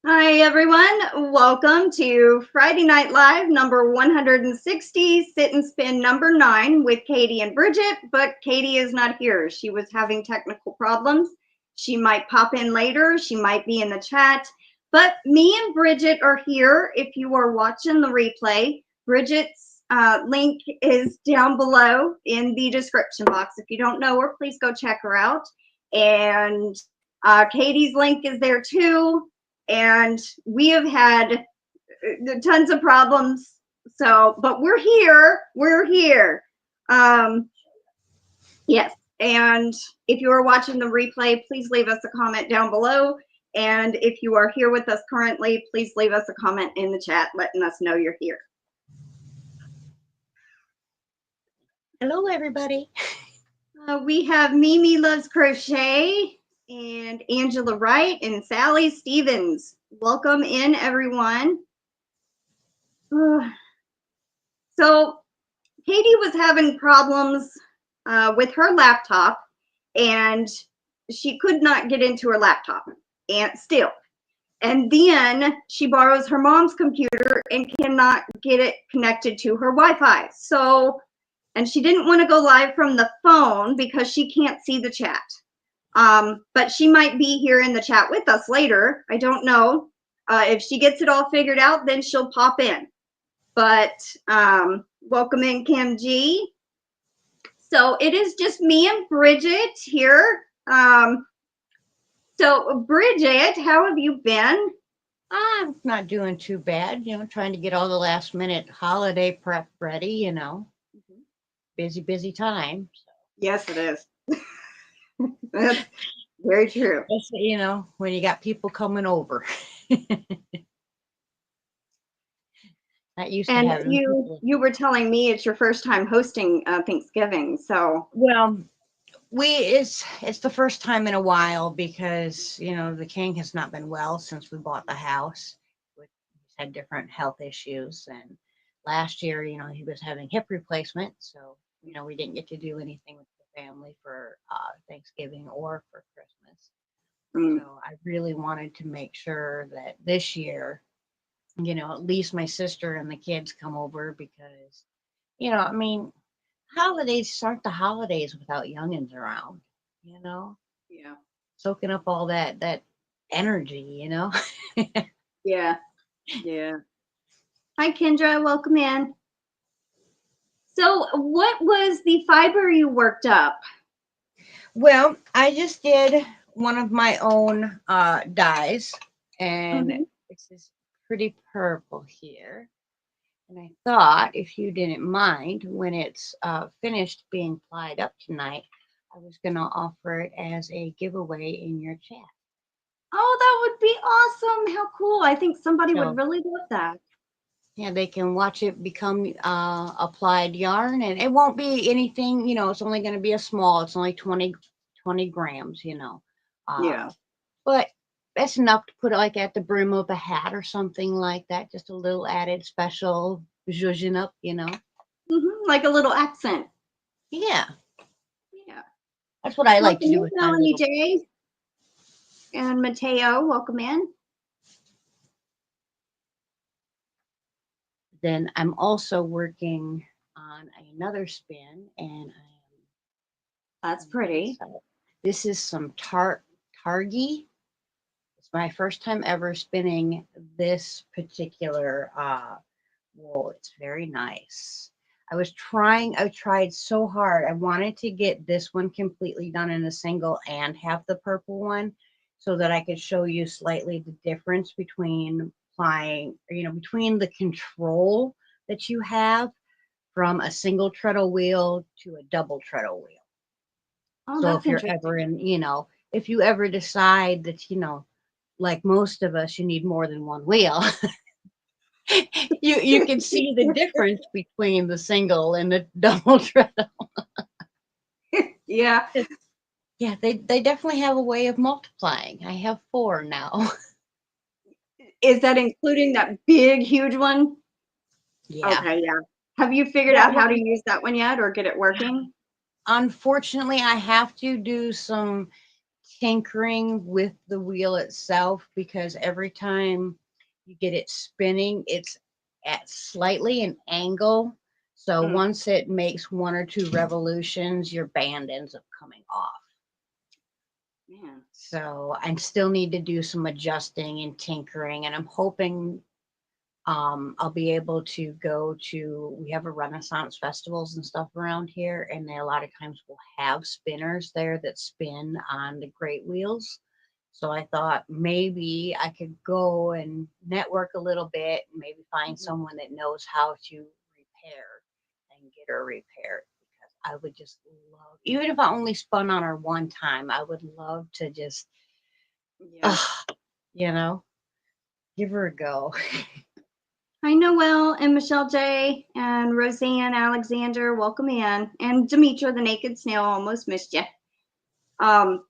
Hi, everyone. Welcome to Friday Night Live number 160, Sit and Spin number 9 with Katie and Bridget, but Katie is not here. She was having technical problems. She might pop in later. She might be in the chat, but me and Bridget are here. If you are watching the replay, Bridget's link is down below in the description box. If you don't know her, please go check her out. And Katie's link is there too. And we have had tons of problems. So, but we're here. We're here. Yes. And if you are watching the replay, please leave us a comment down below. And if you are here with us currently, please leave us a comment in the chat letting us know you're here. Hello, everybody. We have Mimi Loves Crochet and Angela Wright and Sally Stevens. Welcome in, everyone. So Katie was having problems with her laptop, and she could not get into her laptop and then she borrows her mom's computer and cannot get it connected to her Wi-Fi. So, and she didn't want to go live from the phone because she can't see the chat. But she might be here in the chat with us later. I don't know. If she gets it all figured out, then she'll pop in. But welcome in, Kim G. So it is just me and Bridget here. So Bridget, how have you been? I'm not doing too bad, trying to get all the last minute holiday prep ready, busy time. So. Yes, it is. That's very true. When you got people coming over. Not used to having you were telling me it's your first time hosting Thanksgiving, so. Well, it's the first time in a while because the king has not been well since we bought the house. He's had different health issues, and last year he was having hip replacement, so we didn't get to do anything with the family for Thanksgiving or for Christmas. So I really wanted to make sure that this year at least my sister and the kids come over because holidays aren't the holidays without youngins around, Yeah. Soaking up all that energy, Yeah. Hi, Kendra. Welcome in. So what was the fiber you worked up? Well, I just did one of my own dyes, and this is pretty purple here. And I thought, if you didn't mind, when it's finished being plied up tonight, I was going to offer it as a giveaway in your chat. Oh, that would be awesome. How cool. I think somebody would really love that. Yeah, they can watch it become applied yarn, and it won't be anything, it's only going to be it's only 20 grams, Yeah. But that's enough to put it like at the brim of a hat or something like that. Just a little added special zhuzhing up, Like a little accent. Yeah. Yeah. That's what I like to do with Melanie J. And Mateo, welcome in. Then I'm also working on another spin, and that's pretty. This is some Targi. It's my first time ever spinning this particular wool. It's very nice. I tried so hard. I wanted to get this one completely done in a single and have the purple one so that I could show you slightly the difference between between the control that you have from a single treadle wheel to a double treadle wheel. Oh, so if you're ever in, if you ever decide that, like most of us, you need more than one wheel, you can see the difference between the single and the double treadle. Yeah. Yeah, they definitely have a way of multiplying. I have 4 now. Is that including that big, huge one? Yeah. Okay, yeah. Have you figured out how to use that one yet or get it working? Unfortunately, I have to do some tinkering with the wheel itself, because every time you get it spinning, it's at slightly an angle. So Mm, once it makes 1 or 2 revolutions, your band ends up coming off. man. So I still need to do some adjusting and tinkering, and I'm hoping I'll be able to go to, we have a Renaissance festivals and stuff around here, and they a lot of times will have spinners there that spin on the great wheels. So I thought maybe I could go and network a little bit and maybe find Mhm. someone that knows how to repair and get her repaired, because I would just love, even if I only spun on her one time, I would love to just, Yeah. you know, give her a go. Hi, Noelle and Michelle J. and Roseanne Alexander. Welcome in. And Demetra, the naked snail, almost missed you. Um,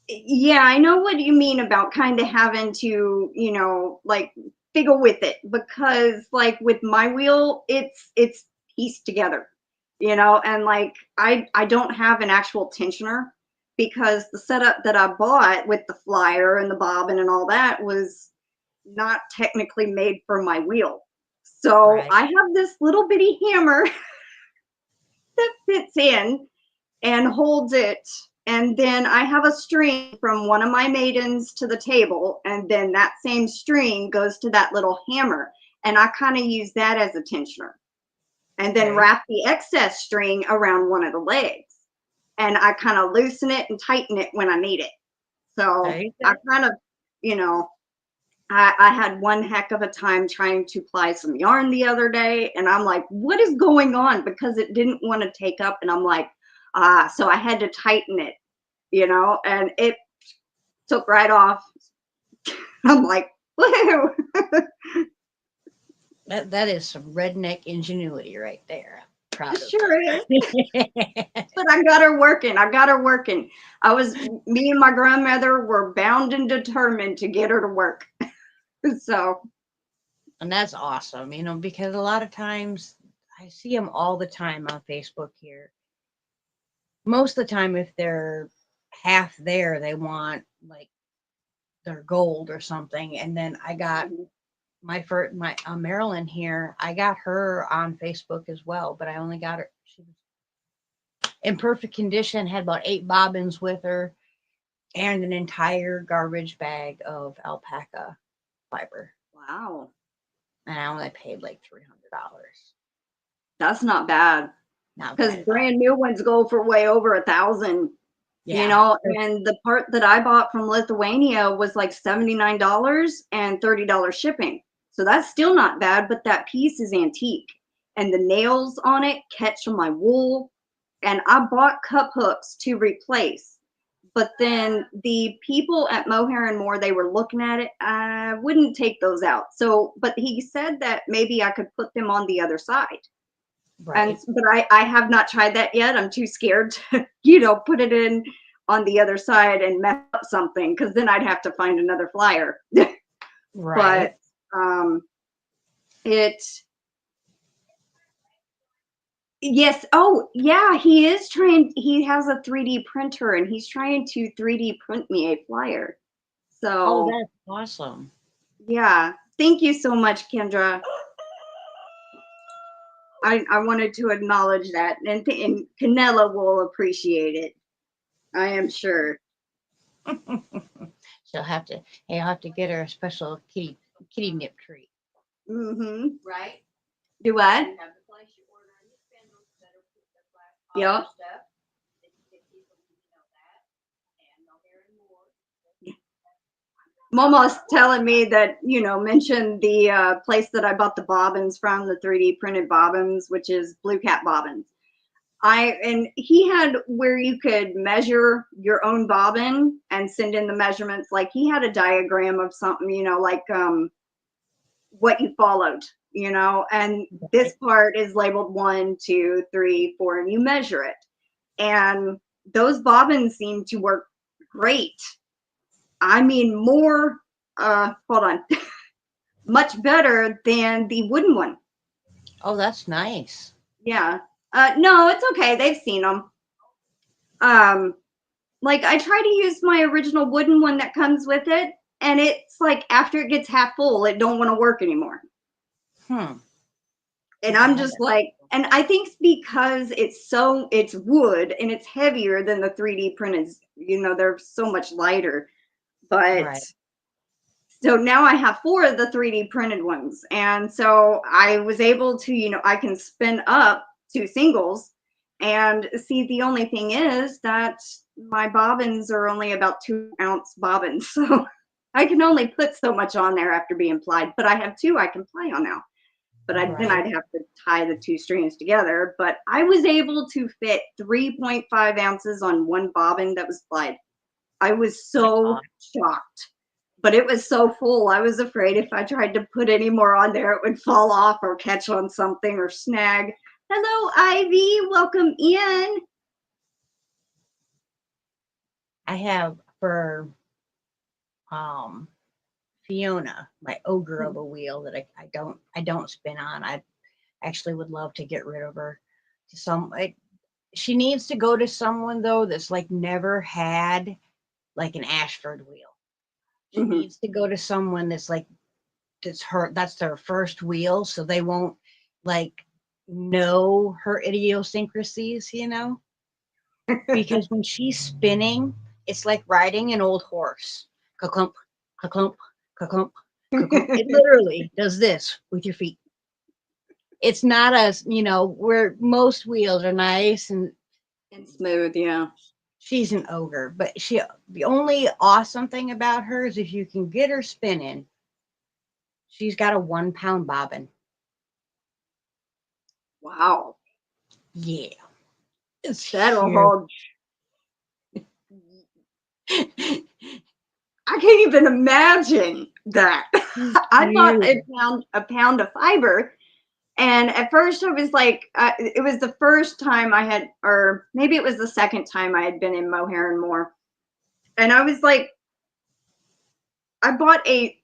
yeah, I know what you mean about kind of having to, like figgle with it, because like with my wheel, it's pieced together, and like I don't have an actual tensioner, because the setup that I bought with the flyer and the bobbin and all that was not technically made for my wheel. So Right. I have this little bitty hammer that fits in and holds it. And then I have a string from one of my maidens to the table. And then that same string goes to that little hammer. And I kind of use that as a tensioner. And then Okay. wrap the excess string around one of the legs. And I kind of loosen it and tighten it when I need it. There So you I go. kind of, you know, I had one heck of a time trying to ply some yarn the other day, and I'm like, what is going on? Because it didn't want to take up, and I'm like, so I had to tighten it, and it took right off. I'm like, woohoo! That is some redneck ingenuity right there. I'm proud of Sure is. you. But I got her working. I got her working. Me and my grandmother were bound and determined to get her to work. So, And that's awesome, because a lot of times I see them all the time on Facebook here. Most of the time, if they're half there, they want like their gold or something. And then I got mhm. my Marilyn here. I got her on Facebook as well, but I only got her. She was in perfect condition, had about 8 bobbins with her, and an entire garbage bag of alpaca fiber. Wow, And I only paid like $300. that's not bad. Not Because bad at all. brand new ones go for way over 1,000. Yeah. And the part that I bought from Lithuania was like $79 and $30 shipping. So that's still not bad, but that piece is antique. And the nails on it catch on my wool. And I bought cup hooks to replace. But then the people at Mohair and More, they were looking at it. I wouldn't take those out. So, but he said that maybe I could put them on the other side. And Right. but I have not tried that yet. I'm too scared to, put it in on the other side and mess up something, because then I'd have to find another flyer. Right. But um it yes, oh yeah, he has a 3D printer and he's trying to 3D print me a flyer. Oh, So that's awesome. yeah. Thank you so much, Kendra. I wanted to acknowledge that, and Canella will appreciate it. I am sure. She'll have to, hey, I'll have to get her a special kitty nip treat. Mm-hmm. Right? Do what? You have to place your order in the spindles that are the black Yep. stuff. That you get people who know that. And no hair and more. Momo's telling me that, mention the place that I bought the bobbins from, the 3D printed bobbins, which is Blue Cat Bobbins. And he had where you could measure your own bobbin and send in the measurements. Like he had a diagram of something, like what you followed, and this part is labeled 1, 2, 3, 4, and you measure it. And those bobbins seem to work great. I mean, hold on, much better than the wooden one. Oh, that's nice. Yeah. No, it's okay. They've seen them. Um, like I try to use my original wooden one that comes with it, and it's like after it gets half full, it don't want to work anymore. And I'm just like, and I think because it's wood and it's heavier than the 3D printed, they're so much lighter. But Right. so now I have 4 of the 3D printed ones. And so I was able to, I can spin up 2 singles. And see, the only thing is that my bobbins are only about 2-ounce bobbins. So I can only put so much on there after being plied. But I have 2 I can play on now. But then I'd have to tie the 2 strands together. But I was able to fit 3.5 ounces on one bobbin that was plied. I was so shocked. But it was so full, I was afraid if I tried to put any more on there, it would fall off or catch on something or snag. Hello, Eveie. Welcome in. I have for Fiona, my ogre of a wheel that I don't spin on. I actually would love to get rid of her. She needs to go to someone though that's like never had like an Ashford wheel. She needs to go to someone that's like that's their first wheel, so they won't like know her idiosyncrasies, because when she's spinning, it's like riding an old horse. Ka-clump, ka-clump, ka-clump, ka-clump. It literally does this with your feet. It's not as, where most wheels are nice and smooth, yeah. She's an ogre, but the only awesome thing about her is if you can get her spinning, she's got a 1-pound bobbin. Wow. Yeah. That'll hold. I can't even imagine that. I bought a pound of fiber, and at first I was like, it was the first time I had, or maybe it was the second time I had been in Mohair and More, and I was like, I bought a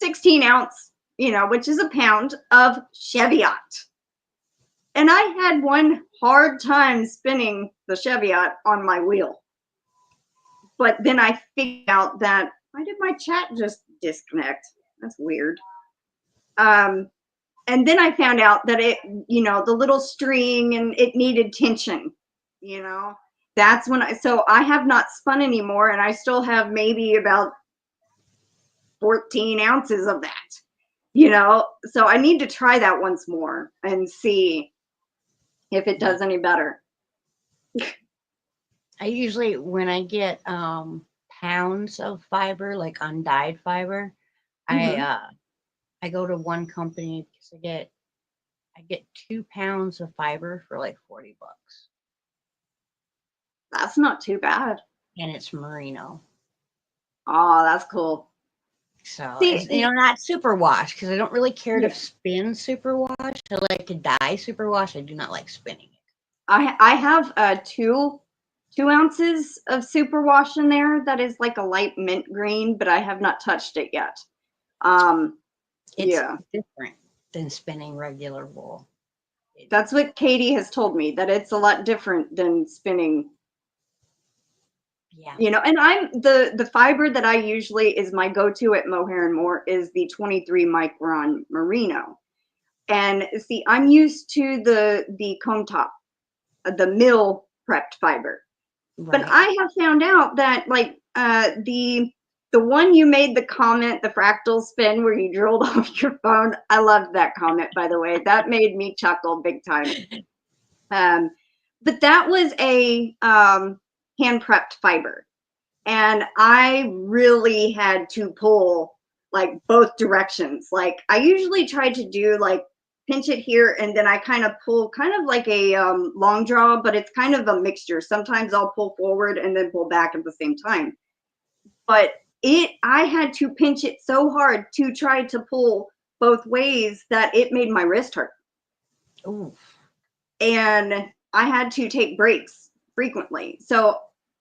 16-ounce, which is a pound of Cheviot. And I had one hard time spinning the Cheviot on my wheel. But then I figured out that, why did my chat just disconnect? That's weird. And then I found out that it, the little string and it needed tension, That's when so I have not spun anymore, and I still have maybe about 14 ounces of that, So I need to try that once more and see if it does any better. I usually, when I get pounds of fiber, like undyed fiber, I go to one company because I get 2 pounds of fiber for like $40. That's not too bad. And it's merino. Oh, that's cool. So it's, not superwash, because I don't really care to spin superwash. I like to dye superwash. I do not like spinning it. I have 2 ounces of superwash in there that is like a light mint green, but I have not touched it yet. It's different than spinning regular wool. That's what Katie has told me, that it's a lot different than spinning. Yeah. And I'm the fiber that I usually is my go-to at Mohair and More is the 23 micron merino. And see, I'm used to the comb top, the mill prepped fiber. Right. But I have found out that like the one you made the comment, the fractal spin where you drilled off your phone. I loved that comment, by the way. That made me chuckle big time. But that was a hand prepped fiber. And I really had to pull like both directions. Like I usually try to do like pinch it here and then I kind of pull kind of like a long draw, but it's kind of a mixture. Sometimes I'll pull forward and then pull back at the same time. But I had to pinch it so hard to try to pull both ways that it made my wrist hurt. Ooh. And I had to take breaks frequently.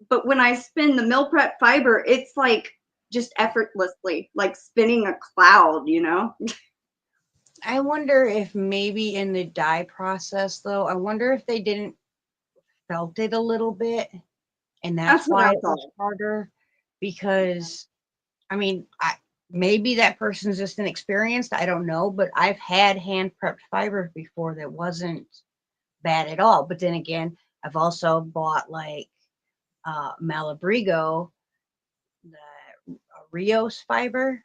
But when I spin the mill prep fiber, it's like just effortlessly, like spinning a cloud, I wonder if maybe in the dye process, though, I wonder if they didn't felt it a little bit. And That's that's what why I it was thought. harder because I mean, maybe that person's just inexperienced. I don't know, but I've had hand prepped fiber before that wasn't bad at all. But then again, I've also bought like Malabrigo, the Rios fiber.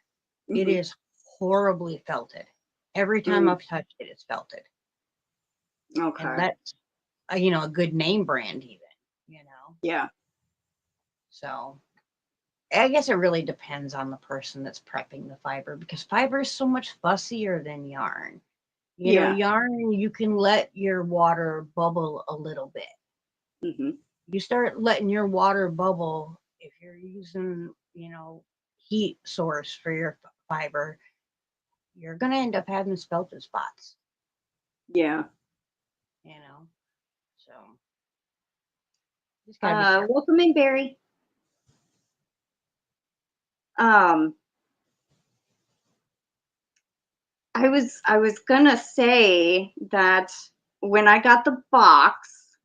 It Hmm. is horribly felted. Every time Mm, I've touched it, it's felted, and okay. that's a good name brand even. You know, Yeah. so I guess it really depends on the person that's prepping the fiber because fiber is so much fussier than yarn. Yeah. Yarn, you can let your water bubble a little bit. Hmm. You start letting your water bubble if you're using, heat source for your fiber, you're going to end up having spelted spots, Yeah. you know. So, just got to be careful. Welcome in, Barry. Um, I was gonna say that when I got the box,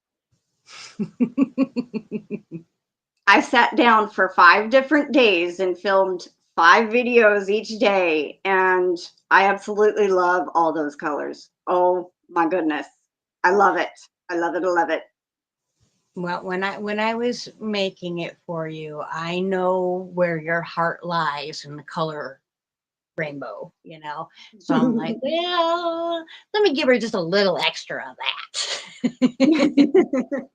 I sat down for 5 different days and filmed 5 videos each day, and I absolutely love all those colors. Oh my goodness. I love it. I love it. I love it. Well, when I was making it for you, I know where your heart lies in the color rainbow. So I'm like, well, let me give her just a little extra of that.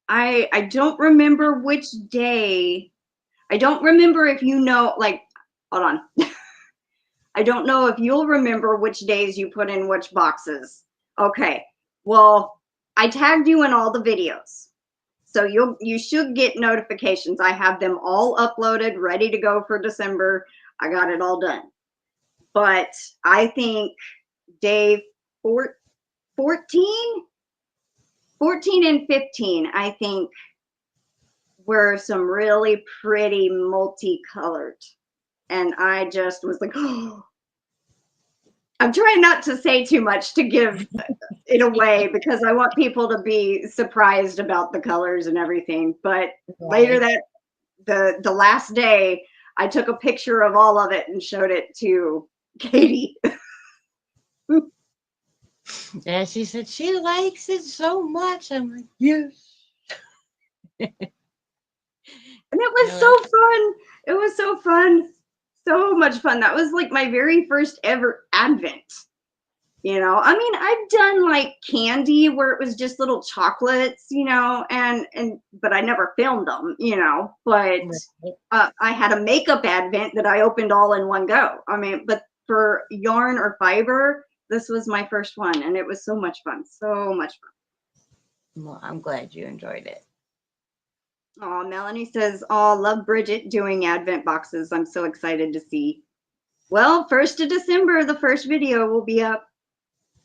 I don't remember which day. I don't remember if you know, like, hold on. I don't know if you'll remember which days you put in which boxes. Okay. Well, I tagged you in all the videos. So you should get notifications. I have them all uploaded, ready to go for December. I got it all done. But I think day 14, 14 and 15, I think were some really pretty multicolored. And I just was like, oh, I'm trying not to say too much to give it away because I want people to be surprised about the colors and everything. But later Right. that the last day, I took a picture of all of it and showed it to Katie. Yeah, she said she likes it so much. I'm like, yes. And it was Yeah, so fun. It was so fun. So much fun. That was like my very first ever Advent. I mean, I've done like candy where it was just little chocolates, and but I never filmed them, but right. I had a makeup Advent that I opened all in one go. I mean, but for yarn or fiber, this was my first one, and it was so much fun. So much fun. Well, I'm glad you enjoyed it. Oh, Melanie says, oh, love Bridget doing Advent boxes. I'm so excited to see. Well, 1st of December, the first video will be up.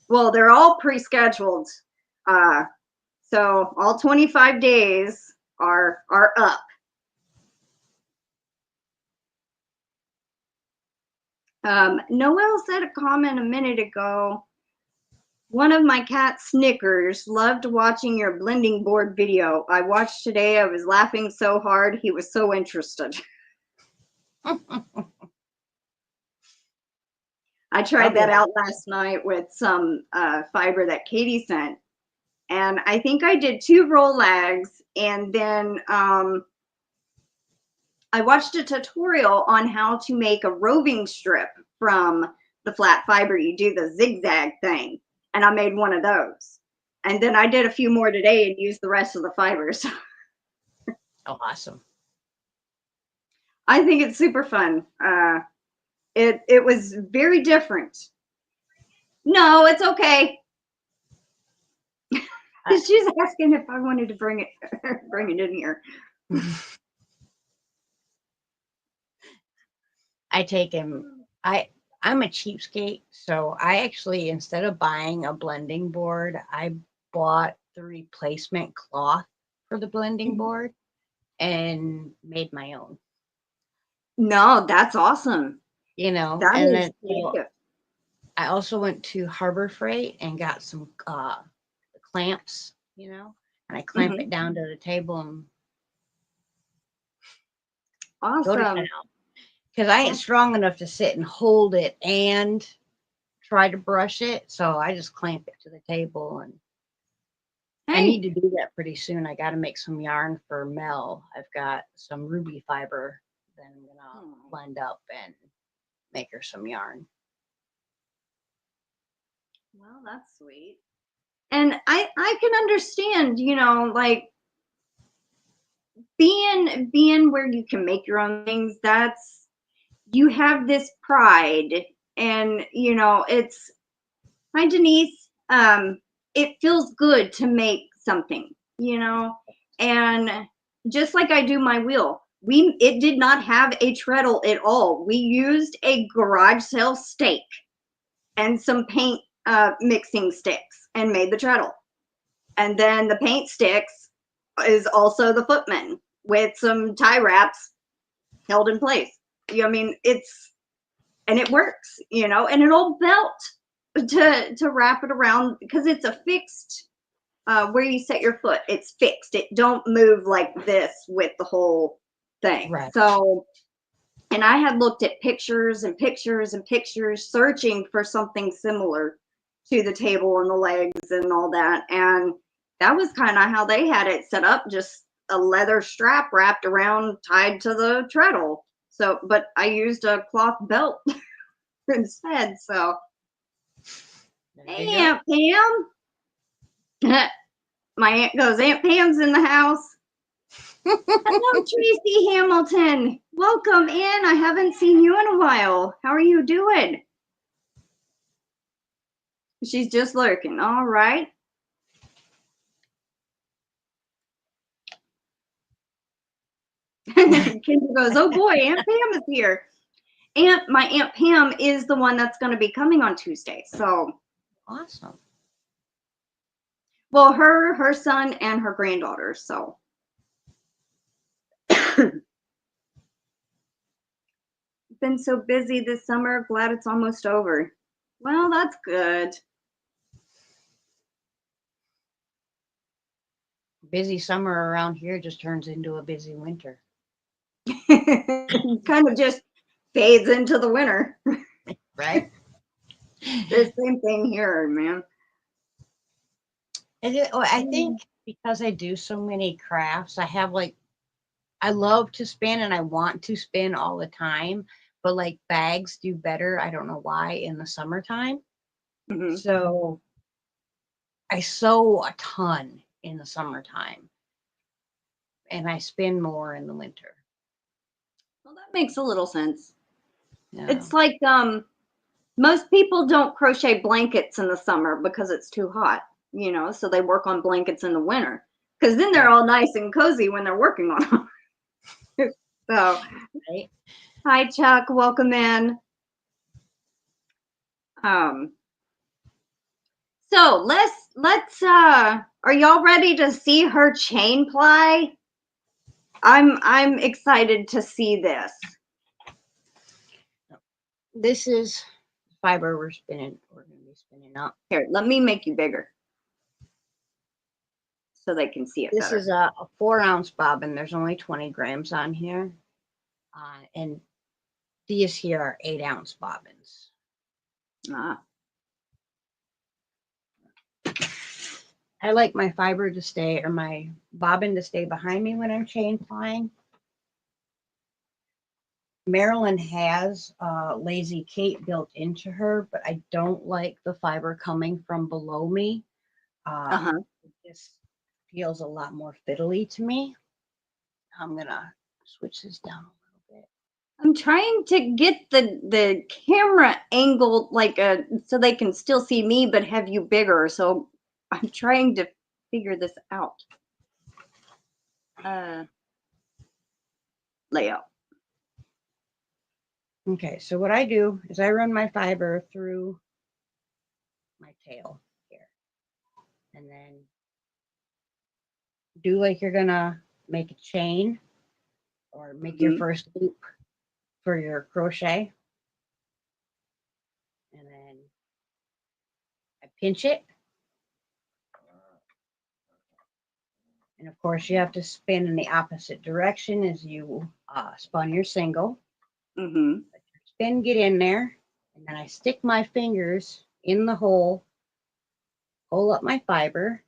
Well, they're all pre-scheduled. Uh, so all 25 days are up. Noelle said a comment a minute ago. One of my cats, Snickers, loved watching your blending board video. I watched today. I was laughing so hard. He was so interested. I tried Probably that like, out last night with some fiber that Katie sent. And I think I did 2 roll lags. And then I watched a tutorial on how to make a roving strip from the flat fiber. You do the zigzag thing. And I made one of those. And then I did a few more today and used the rest of the fibers. oh, awesome. I think it's super fun. It was very different. No, it's okay. I, She's asking if I wanted to bring it in here. I take him. I'm a cheapskate, so I actually instead of buying a blending board, I bought the replacement cloth for the blending board and made my own. No, that's awesome. That And is then creative. I also went to Harbor Freight and got some clamps, and I clamp Mhm. it down to the table and Go to Awesome. town. Because I ain't strong enough to sit and hold it and try to brush it. So I just clamp it to the table, and I Hey, need to do that pretty soon. I got to make some yarn for Mel. I've got some ruby fiber that I'm going to blend up and make her some yarn. well, that's sweet. And I can understand, you know, like being where you can make your own things. That's you have this pride, and you know, it's hi Denyse. It feels good to make something, you know, and just like I do my wheel. It did not have a treadle at all. We used a garage sale stake and some paint mixing sticks and made the treadle. And then the paint sticks is also the footman with some tie wraps held in place. I mean, and it works, you know, and an old belt to wrap it around because it's a fixed where you set your foot. It's fixed. It don't move like this with the whole thing. Right. So, and I had looked at pictures and pictures and pictures, searching for something similar to the table and the legs and all that. And that was kind of how they had it set up, just a leather strap wrapped around, tied to the treadle. So, but I used a cloth belt instead. So, hey, Aunt Pam. My aunt goes, Aunt Pam's in the house. Hello, Tracy Hamilton. Welcome in. I haven't seen you in a while. How are you doing? She's just lurking. All right. Kendra goes, oh boy, Aunt Pam is here. My Aunt Pam is the one that's going to be coming on Tuesday. So awesome. Well, her son, and her granddaughter. So been so busy this summer. Glad it's almost over. Well, that's good. Busy summer around here just turns into a busy winter. Kind of just fades into the winter. Right? The same thing here, man. I think because I do so many crafts, I love to spin and I want to spin all the time, but like bags do better. I don't know why in the summertime. Mm-hmm. So I sew a ton in the summertime and I spin more in the winter. Well, that makes a little sense. Yeah. It's like most people don't crochet blankets in the summer because it's too hot, you know, so they work on blankets in the winter because then they're all nice and cozy when they're working on them. So, right. Hi Chuck, welcome in. So let's are y'all ready to see her chain ply? I'm excited to see this. This is fiber we're going to be spinning up. Here, let me make you bigger so they can see it This better. is a 4-ounce bobbin. There's only 20 grams on here. And these here are 8-ounce bobbins. I like my fiber to stay, or my bobbin to stay behind me when I'm chain plying. Marilyn has Lazy Kate built into her, but I don't like the fiber coming from below me. It just feels a lot more fiddly to me. I'm gonna switch this down a little bit. I'm trying to get the camera angled like so they can still see me but have you bigger. So I'm trying to figure this out. Layout. Okay, so what I do is I run my fiber through my tail here, and then do like you're gonna make a chain or make your first loop for your crochet. And then I pinch it And of course, you have to spin in the opposite direction as you spun your single. Mm-hmm. Spin, get in there, and then I stick my fingers in the hole, pull up my fiber,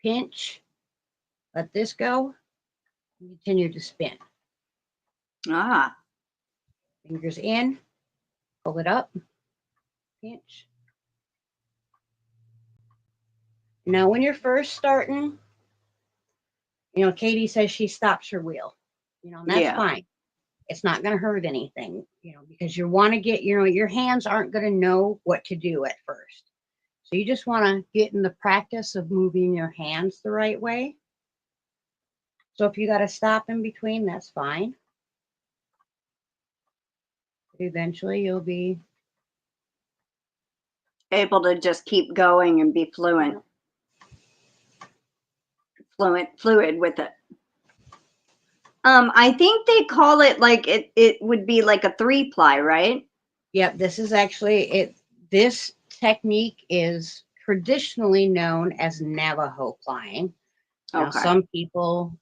pinch, let this go, and continue to spin. Ah. Fingers in, pull it up, pinch. Now, when you're first starting, you know, Katie says she stops her wheel, you know, and that's Yeah. fine. It's not going to hurt anything, you know, because you want to get, you know, your hands aren't going to know what to do at first. So you just want to get in the practice of moving your hands the right way. So if you got to stop in between, that's fine. But eventually you'll be Able to just keep going and be fluid with it. I think they call it like it would be like a 3-ply, right? Yep, this is actually it. This technique is traditionally known as Navajo plying. Now, Okay. some people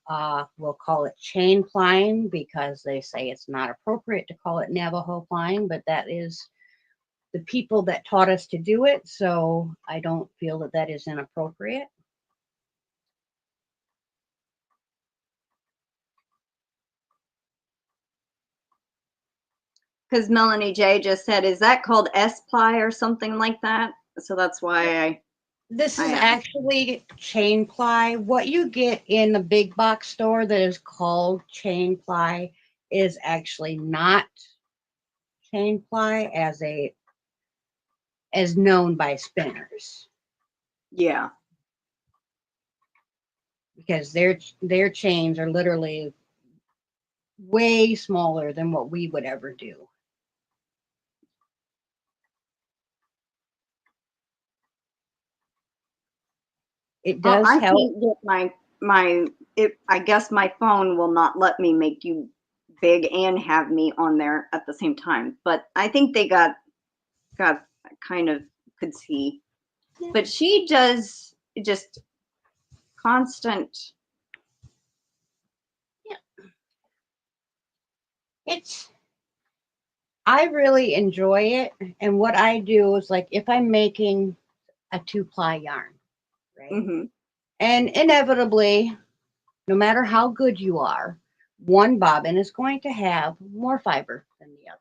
will call it chain plying because they say it's not appropriate to call it Navajo plying, but that is the people that taught us to do it. So I don't feel that that is inappropriate. Because Melanie J just said, is that called S-ply or something like that? So that's why This I is asked. actually chain ply. What you get in the big box store that is called chain ply is actually not chain ply as known by spinners, Yeah. because their chains are literally way smaller than what we would ever do. It Well, does I help. can't get I guess my phone will not let me make you big and have me on there at the same time. But I think they got kind of could see. Yeah. But she does just constant. Yeah. I really enjoy it. And what I do is, like, if I'm making a 2-ply yarn, right? Mm-hmm. And inevitably, no matter how good you are, one bobbin is going to have more fiber than the other.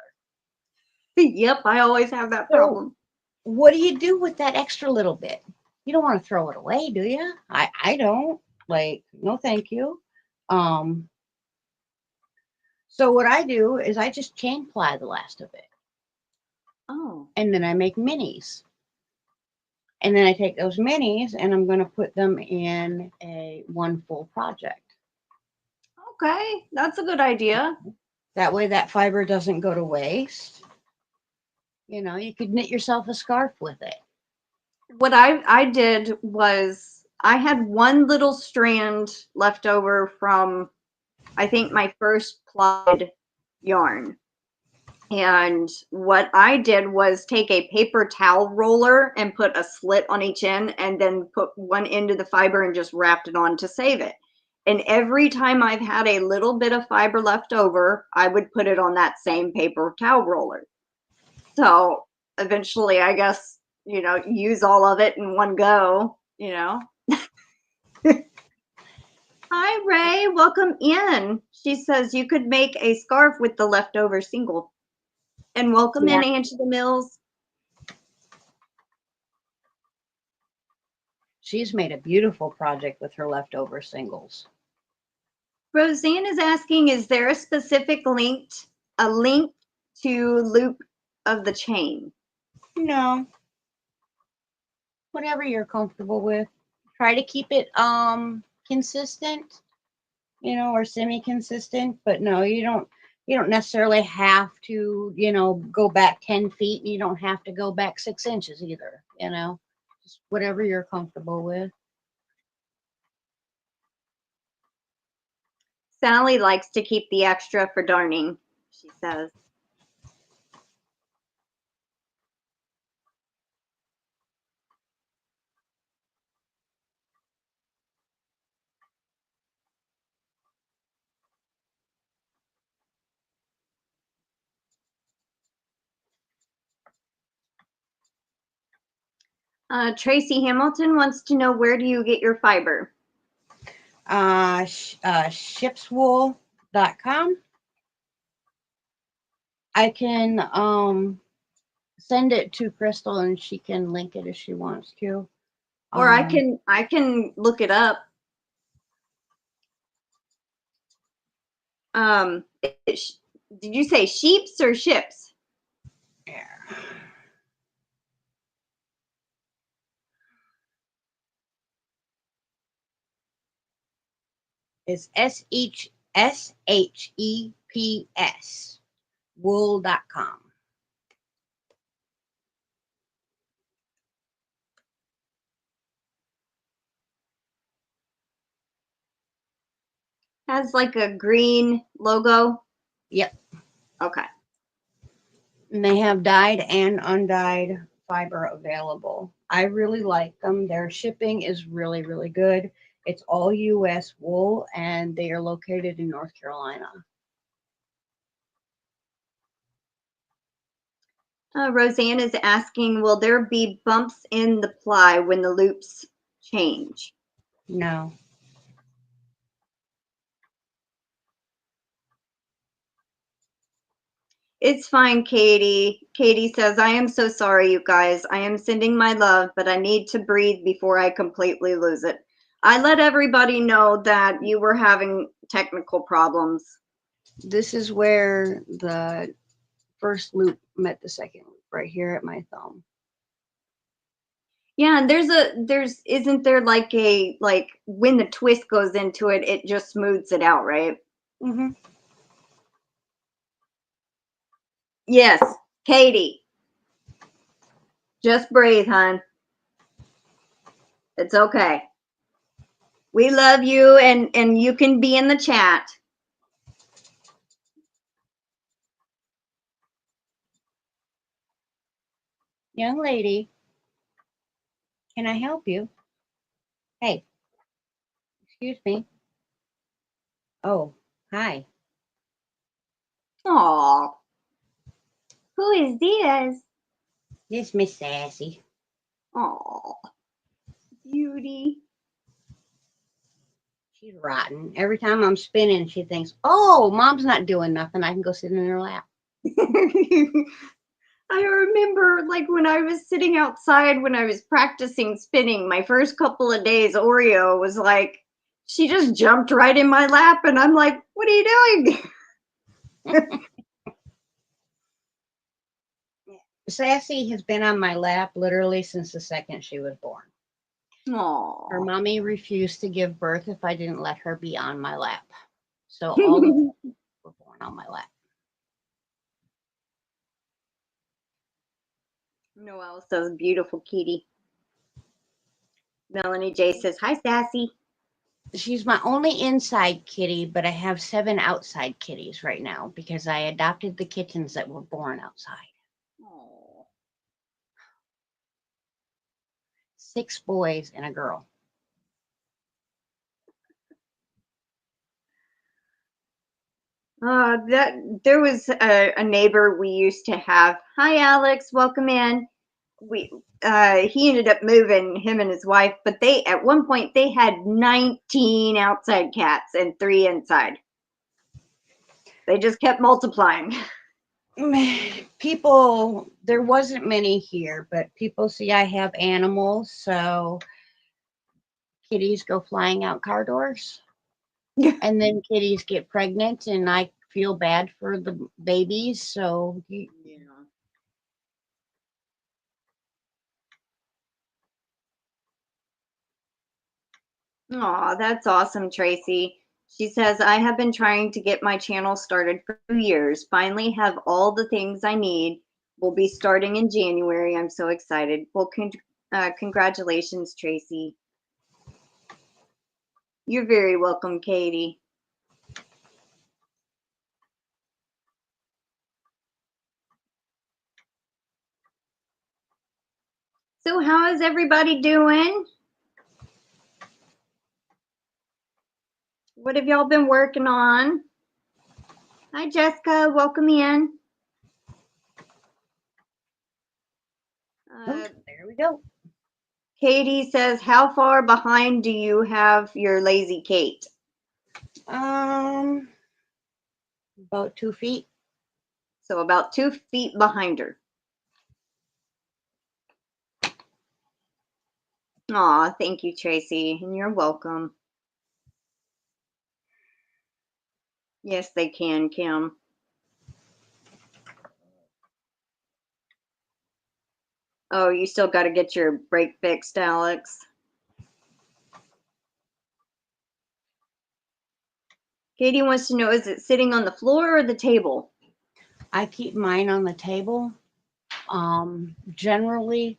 Yep, I always have that So problem. what do you do with that extra little bit? You don't want to throw it away, do you? I don't. Like, no thank you. Um so what I do is I just chain ply the last of it. Oh. And then I make minis. And then I take those minis and I'm going to put them in a one full project. Okay, that's a good idea. That way that fiber doesn't go to waste. You know, you could knit yourself a scarf with it. What I did was I had one little strand left over from I think my first plied yarn. And what I did was take a paper towel roller and put a slit on each end and then put one end of the fiber and just wrapped it on to save it. And every time I've had a little bit of fiber left over, I would put it on that same paper towel roller. So eventually, I guess, use all of it in one go. Hi, Ray. Welcome in. She says you could make a scarf with the leftover single. And welcome Yeah. in, Angela Mills. She's made a beautiful project with her leftover singles. Roseanne is asking, is there a specific a link to loop of the chain? No, whatever you're comfortable with. Try to keep it consistent, or semi-consistent, but no, you don't necessarily have to, go back 10 feet, and you don't have to go back 6 inches either, just whatever you're comfortable with. Sally likes to keep the extra for darning, she says. Tracy Hamilton wants to know, where do you get your fiber? Shipswool.com. I can send it to Crystal and she can link it if she wants to. Or I can look it up. Did you say sheeps or ships? Yeah. It's SHEPS wool.com. Has like a green logo? Yep. Okay. And they have dyed and undyed fiber available. I really like them. Their shipping is really, really good. It's all U.S. wool, and they are located in North Carolina. Roseanne is asking, will there be bumps in the ply when the loops change? No. It's fine, Katie. Katie says, I am so sorry, you guys. I am sending my love, but I need to breathe before I completely lose it. I let everybody know that you were having technical problems. This is where the first loop met the second loop, right here at my thumb. Yeah, and isn't there like when the twist goes into it, it just smooths it out, right? Mm-hmm. Yes, Katie. Just breathe, hon. It's okay. We love you, and you can be in the chat. Young lady, can I help you? Hey, excuse me. Oh, hi. Aw. Who is this? This Miss Sassy. Aw. Beauty. She's rotten. Every time I'm spinning, she thinks, oh, mom's not doing nothing. I can go sit in her lap. I remember like when I was sitting outside when I was practicing spinning, my first couple of days, Oreo was like, she just jumped right in my lap, and I'm like, what are you doing? Sassy has been on my lap literally since the second she was born. Aww. Her mommy refused to give birth if I didn't let her be on my lap. So all of them were born on my lap. Noelle says, beautiful kitty. Melanie J says, hi, Sassy. She's my only inside kitty, but I have 7 outside kitties right now because I adopted the kittens that were born outside. Aww. 6 boys and a girl. There was a neighbor we used to have. Hi, Alex. Welcome in. He ended up moving, him and his wife, but at one point they had 19 outside cats and 3 inside. They just kept multiplying. People, there wasn't many here, but people see I have animals, so kitties go flying out car doors. And then kitties get pregnant, and I feel bad for the babies, so Yeah. Aw, that's awesome, Tracy. She says, I have been trying to get my channel started for 2 years. Finally have all the things I need. We'll be starting in January. I'm so excited. Well, congratulations, Tracy. You're very welcome, Katie. So how is everybody doing? What have y'all been working on? Hi, Jessica. Welcome in. there we go. Katie says, how far behind do you have your Lazy Kate? About 2 feet. So about 2 feet behind her. Aw, thank you, Tracy, and you're welcome. Yes, they can, Kim. Oh, you still got to get your break fixed, Alex. Katie wants to know, is it sitting on the floor or the table? I keep mine on the table. Generally,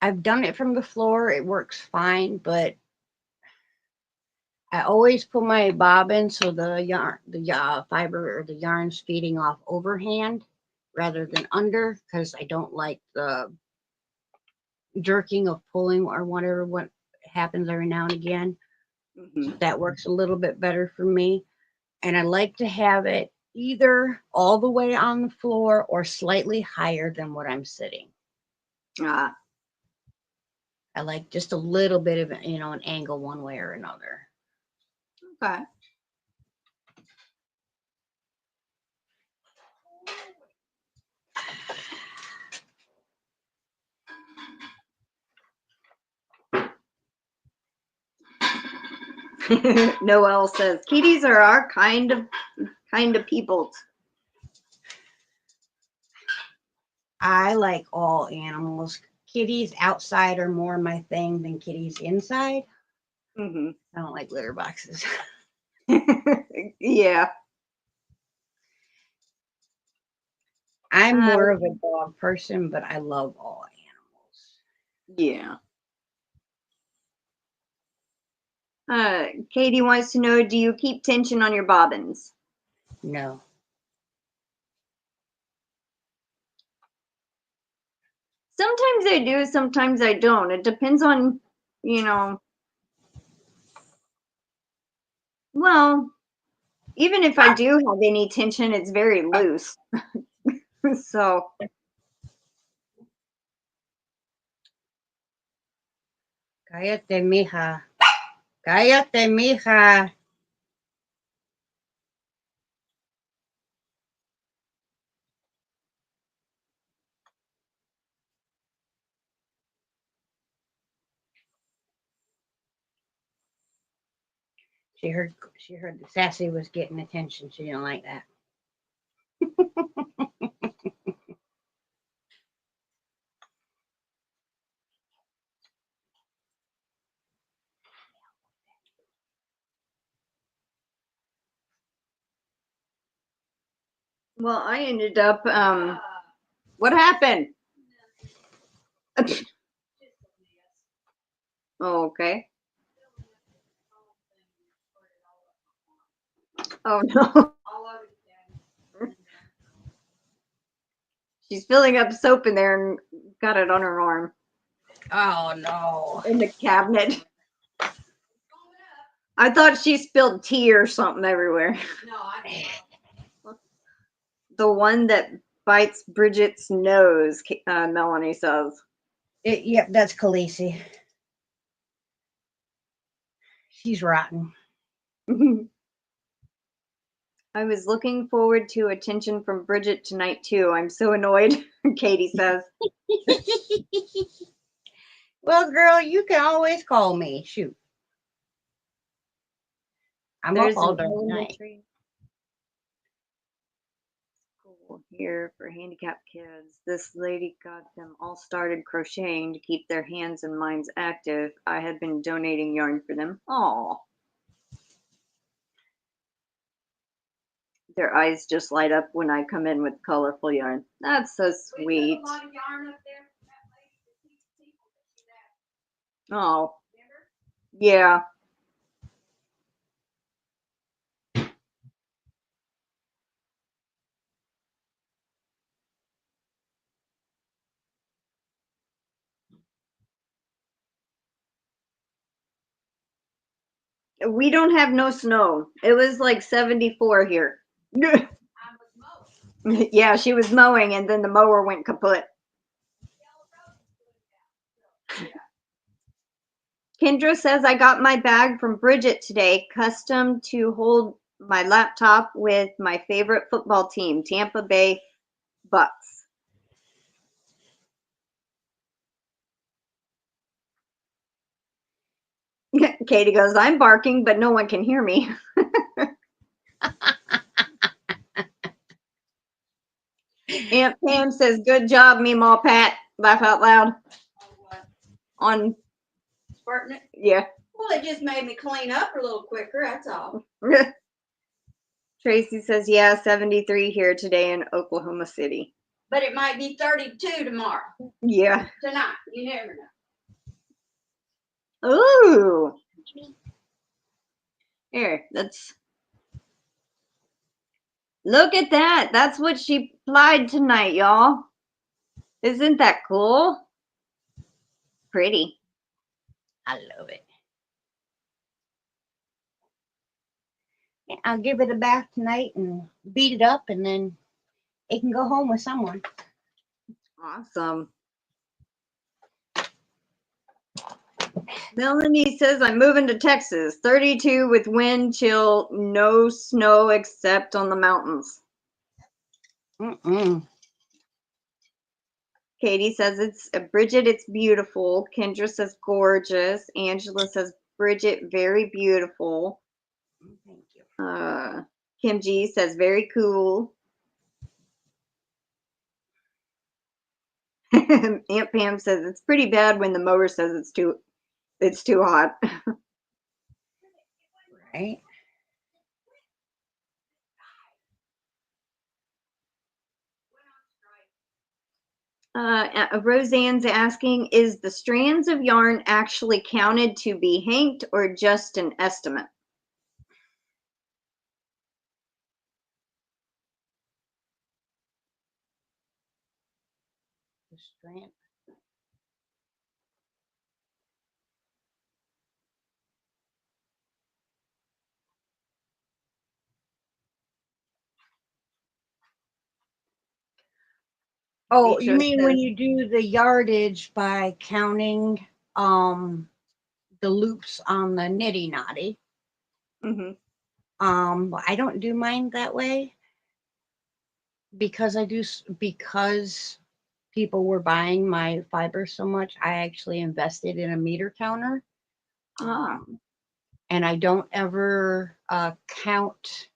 I've done it from the floor. It works fine, but I always pull my bobbin so the yarn, the fiber or the yarn's feeding off overhand rather than under, because I don't like the jerking of pulling or whatever what happens every now and again. So that works a little bit better for me. And I like to have it either all the way on the floor or slightly higher than what I'm sitting. Ah. I like just a little bit of, an angle one way or another. Okay. Noelle says, kitties are our kind of people. I like all animals. Kitties outside are more my thing than kitties inside. Mm-hmm. I don't like litter boxes. Yeah. I'm more of a dog person, but I love all animals. Yeah. Katie wants to know, do you keep tension on your bobbins? No. Sometimes I do, sometimes I don't. It depends on, well, even if I do have any tension, it's very loose. So. Cállate, mija. Cállate, mija. She heard the sassy was getting attention. She didn't like that. Well, I ended up, what happened? Oh, okay. Oh, no. She's filling up soap in there and got it on her arm. Oh, no. In the cabinet. I thought she spilled tea or something everywhere. No, I don't. The one that bites Bridget's nose, Melanie says. Yep, that's Khaleesi. She's rotten. I was looking forward to attention from Bridget tonight, too. I'm so annoyed, Katie says. Well, girl, you can always call me. Shoot. I'm up all day night. School here for handicapped kids. This lady got them all started crocheting to keep their hands and minds active. I had been donating yarn for them. Aww. Their eyes just light up when I come in with colorful yarn. That's so sweet. Oh, yeah. We don't have no snow. It was like 74 here. Yeah, she was mowing and then the mower went kaput. Kendra says, I got my bag from Bridget today, custom to hold my laptop with my favorite football team, Tampa Bay Bucks. Katie goes, I'm barking, but no one can hear me. Aunt Pam says, good job, Meemaw Pat. Laugh out loud. On Spartan it? Yeah. Well, it just made me clean up a little quicker, that's all. Tracy says, yeah, 73 here today in Oklahoma City. But it might be 32 tomorrow. Yeah. Tonight. You never know. Ooh. Here, let's look at that. That's what she plied tonight, y'all. Isn't that cool? Pretty. I love it. Yeah, I'll give it a bath tonight and beat it up, and then it can go home with someone. Awesome. Melanie says, I'm moving to Texas. 32 with wind chill, no snow except on the mountains. Katie says, it's Bridget, it's beautiful. Kendra says, gorgeous. Angela says, Bridget, very beautiful. Thank you. Kim G says, very cool. Aunt Pam says, it's pretty bad when the mower says it's too hot. Right. Roseanne's asking, is the strands of yarn actually counted to be hanked or just an estimate? The strand. Oh, you mean when you do the yardage by counting the loops on the nitty knotty? Mm-hmm. I don't do mine that way because people were buying my fiber so much. I actually invested in a meter counter, and I don't ever count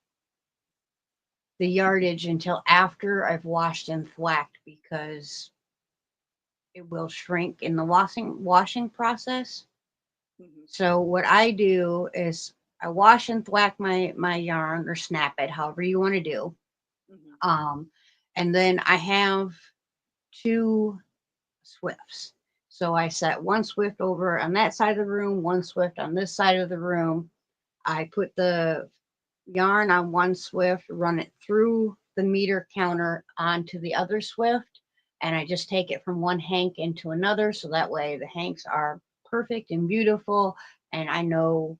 the yardage until after I've washed and thwacked, because it will shrink in the washing process. Mm-hmm. So what I do is I wash and thwack my yarn, or snap it, however you want to do. Mm-hmm. And then I have 2 swifts. So I set one swift over on that side of the room, one swift on this side of the room. I put the yarn on one swift, run it through the meter counter onto the other swift, and I just take it from one hank into another, so that way the hanks are perfect and beautiful, and I know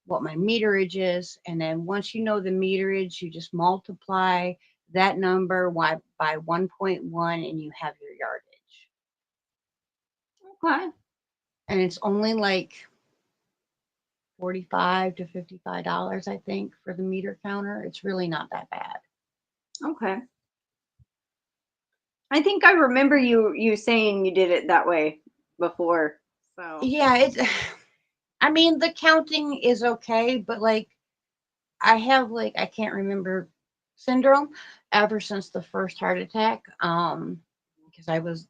what my meterage is. And then once you know the meterage, you just multiply that number by 1.1 and you have your yardage. Okay. And it's only like $45 to $55, I think, for the meter counter. It's really not that bad. Okay. I think I remember you saying you did it that way before. So yeah, I mean, the counting is okay, but like I have I can't remember syndrome ever since the first heart attack, because I was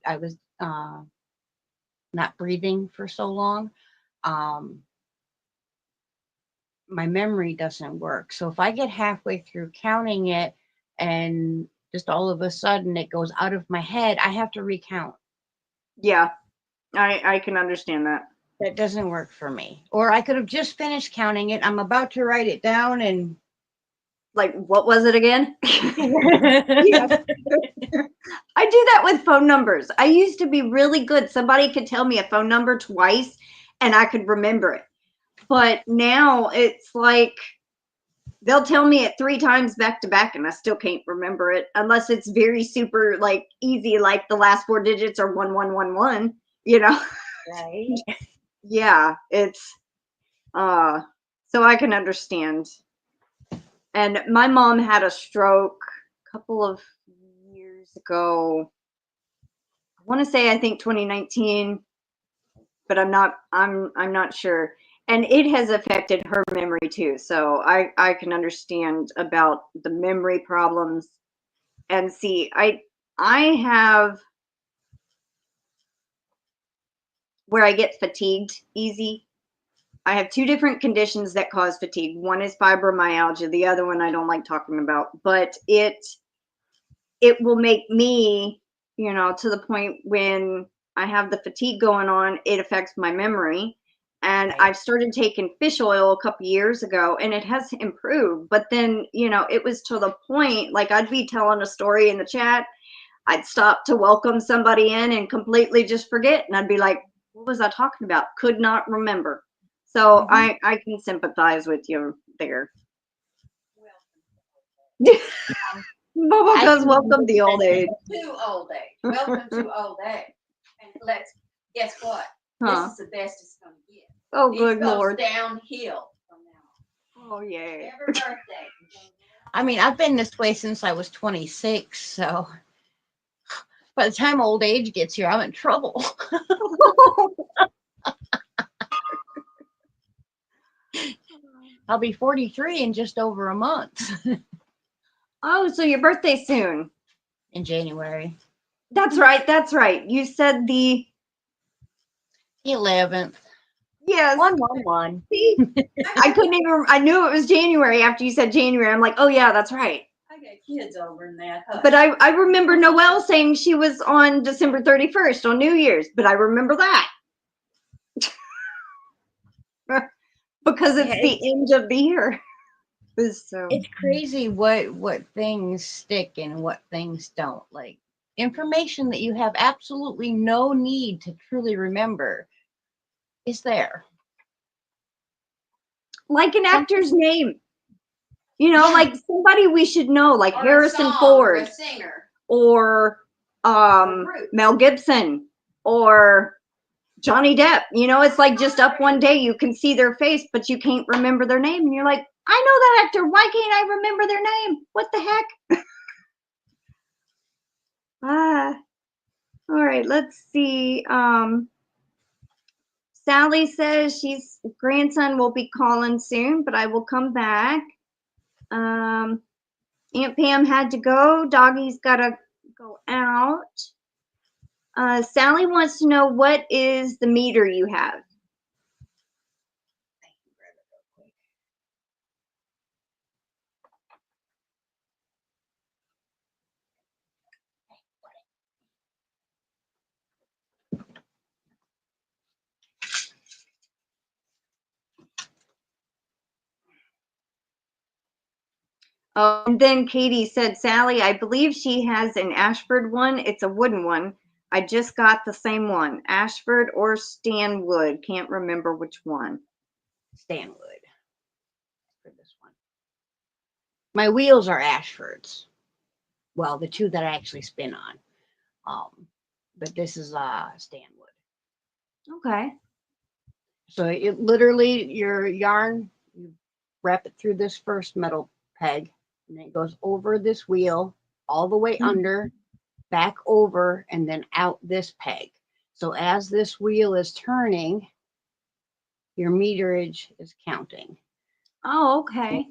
not breathing for so long. My memory doesn't work. So if I get halfway through counting it and just all of a sudden it goes out of my head, I have to recount. Yeah, I can understand that. That doesn't work for me. Or I could have just finished counting it. I'm about to write it down and like, what was it again? I do that with phone numbers. I used to be really good. Somebody could tell me a phone number twice and I could remember it. But now it's like they'll tell me it 3 times back to back and I still can't remember it unless it's very super easy, like the last 4 digits are 1111, Right. yeah, it's so I can understand. And my mom had a stroke a couple of years ago. I want to say I think 2019, but I'm not sure. And it has affected her memory too. So I can understand about the memory problems. And see, I have where I get fatigued easy. I have two different conditions that cause fatigue. One is fibromyalgia, the other one I don't like talking about, but it will make me, to the point when I have the fatigue going on, it affects my memory. And Right. I've started taking fish oil a couple years ago and it has improved. But then, it was to the point, like I'd be telling a story in the chat, I'd stop to welcome somebody in and completely just forget. And I'd be like, what was I talking about? Could not remember. So Mhm. I can sympathize with you there. Bubba I goes, can welcome the old age. To old age. Welcome to old age. And guess what? Huh. This is the best it's going to get. Oh, It good goes Lord. downhill from now Oh, on. yeah. Every birthday. I mean, I've been this way since I was 26, so by the time old age gets here, I'm in trouble. I'll be 43 in just over a month Oh, so your birthday's soon. in January. That's right. That's right. You said the 11th. yes. 111. See, I couldn't even. I knew it was January after you said January. I'm like, oh yeah, that's right. I got kids over in that. Hush. But I remember Noelle saying she was on December 31st on New Year's. But I remember that because it's Yeah, the end of the year. So it's crazy what things stick and what things don't. Like information that you have absolutely no need to truly remember is there. like an Some, actor's name, yeah, like somebody we should know, like or Harrison a song, Ford or a singer. or Group. Mel Gibson or Johnny Depp. It's like just up one day you can see their face, but you can't remember their name. And you're like, I know that actor. Why can't I remember their name? What the heck? All right, let's see. Sally says she's grandson will be calling soon, but I will come back. Aunt Pam had to go. Doggy's gotta go out. Sally wants to know, what is the meter you have? And then Katie said, Sally, I believe she has an Ashford one. It's a wooden one. I just got the same one, Ashford or Stanwood. Can't remember which one. Stanwood for this one. My wheels are Ashfords. Well, the two that I actually spin on. But this is Stanwood. Okay. So it literally, your yarn, you wrap it through this first metal peg, and then it goes over this wheel, all the way under, back over, and then out this peg. So as this wheel is turning, your meterage is counting. Oh, okay.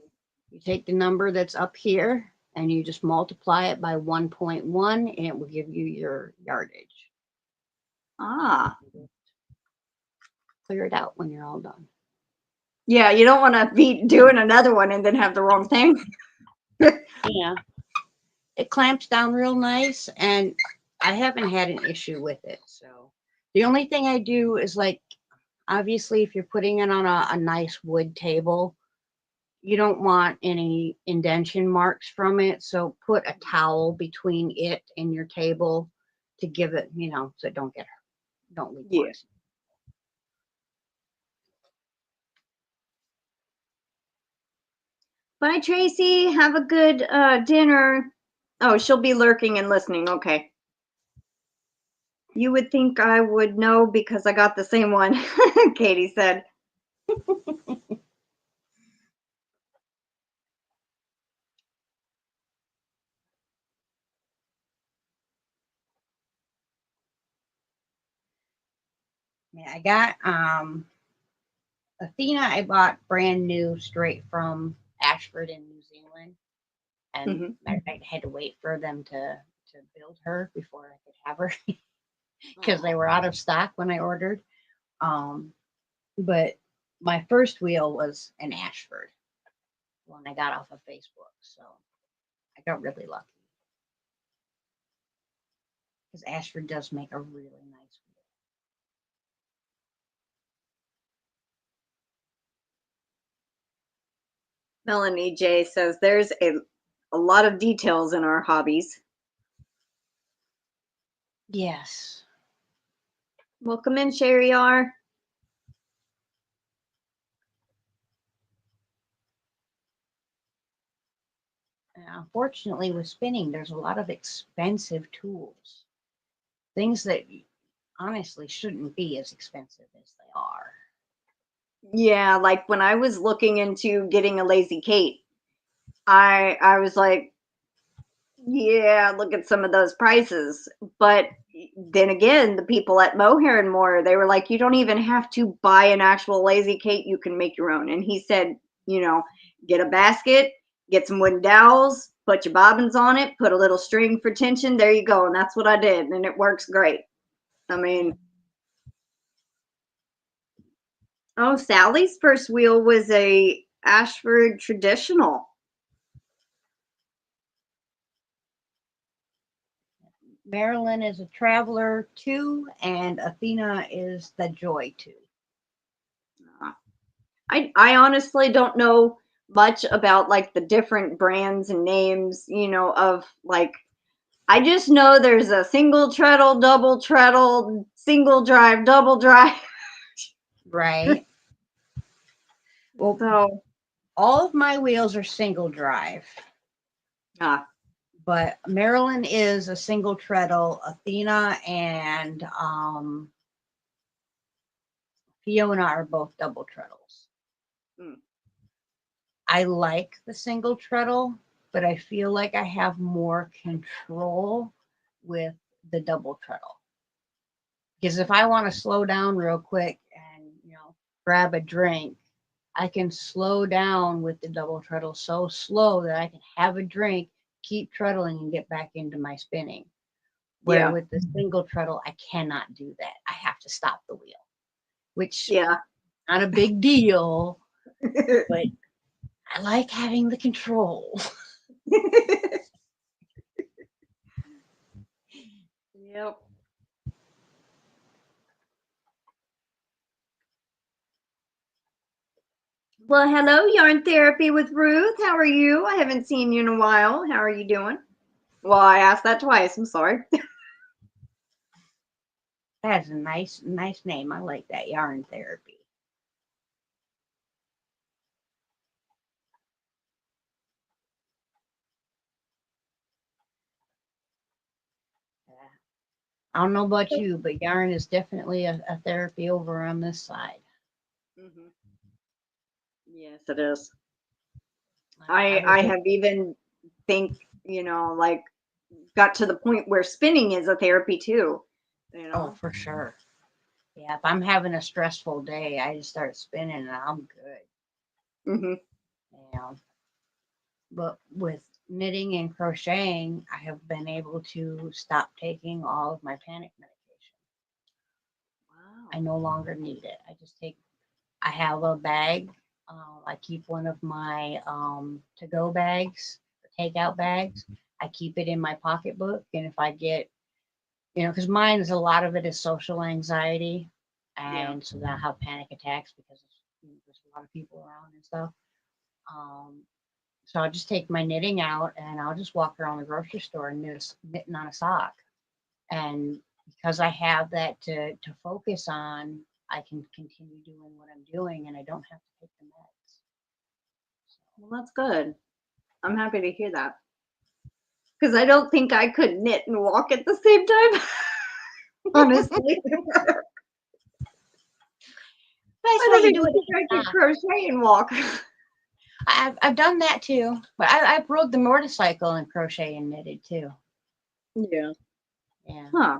You take the number that's up here and you just multiply it by 1.1 and it will give you your yardage. Ah. Clear it out when you're all done. Yeah, you don't want to be doing another one and then have the wrong thing. Yeah. It clamps down real nice and I haven't had an issue with it. So the only thing I do is, like, obviously if you're putting it on a nice wood table, you don't want any indentation marks from it. So put a towel between it and your table to give it, so it don't leave Yeah. marks. Bye, Tracy. Have a good dinner. Oh, she'll be lurking and listening. Okay. You would think I would know because I got the same one, Katie said. Yeah, I got Athena. I bought brand new straight from Ashford in New Zealand, and I had to wait for them to build her before I could have her because they were out of stock when I ordered. But my first wheel was an Ashford one I got off of Facebook, so I got really lucky because Ashford does make a really nice wheel. Melanie J says there's a lot of details in our hobbies. Yes. Welcome in, Sherry R. Unfortunately, with spinning, there's a lot of expensive tools, things that honestly shouldn't be as expensive as they are. Yeah, like when I was looking into getting a Lazy Kate, I was like, yeah, look at some of those prices. But then again, the people at Mohair and More, they were like, you don't even have to buy an actual Lazy Kate, you can make your own. And he said, get a basket, get some wooden dowels, put your bobbins on it, put a little string for tension. There you go. And that's what I did. And it works great. I mean, oh, Sally's first wheel was a Ashford traditional. Marilyn is a Traveler 2, and Athena is the Joy 2. I honestly don't know much about like the different brands and names, of like, I just know there's a single treadle, double treadle, single drive, double drive. Right. Well, So, all of my wheels are single drive. But Marilyn is a single treadle. Athena and Fiona are both double treadles. I like the single treadle, but I feel like I have more control with the double treadle. Because if I want to slow down real quick and, grab a drink, I can slow down with the double treadle so slow that I can have a drink, keep treadling, and get back into my spinning. Where with the single treadle, I cannot do that. I have to stop the wheel, which not a big deal, but I like having the control. Yep. Well, hello, Yarn Therapy with Ruth. How are you? I haven't seen you in a while. How are you doing? Well, I asked that twice. I'm sorry. That's a nice name. I like that, Yarn Therapy. I don't know about you, but yarn is definitely a therapy over on this side. Mm-hmm. Yes, it is. I have even like got to the point where spinning is a therapy too. Oh, for sure. Yeah, if I'm having a stressful day, I just start spinning and I'm good. Mm-hmm. But with knitting and crocheting, I have been able to stop taking all of my panic medication. Wow. I no longer need it. I have a bag. I keep one of my to-go bags, takeout bags. I keep it in my pocketbook. And if I get, because mine is a lot of it is social anxiety. And so then I have panic attacks because there's a lot of people around and stuff. So I'll just take my knitting out and I'll just walk around the grocery store and knitting on a sock. And because I have that to focus on, I can continue doing what I'm doing and I don't have to take the meds. Well, that's good. I'm happy to hear that. Because I don't think I could knit and walk at the same time. honestly. That's I why don't you even do it. think I could crochet and walk. I've done that too, but I've rode the motorcycle and crochet and knitted too. Yeah. Yeah. Huh.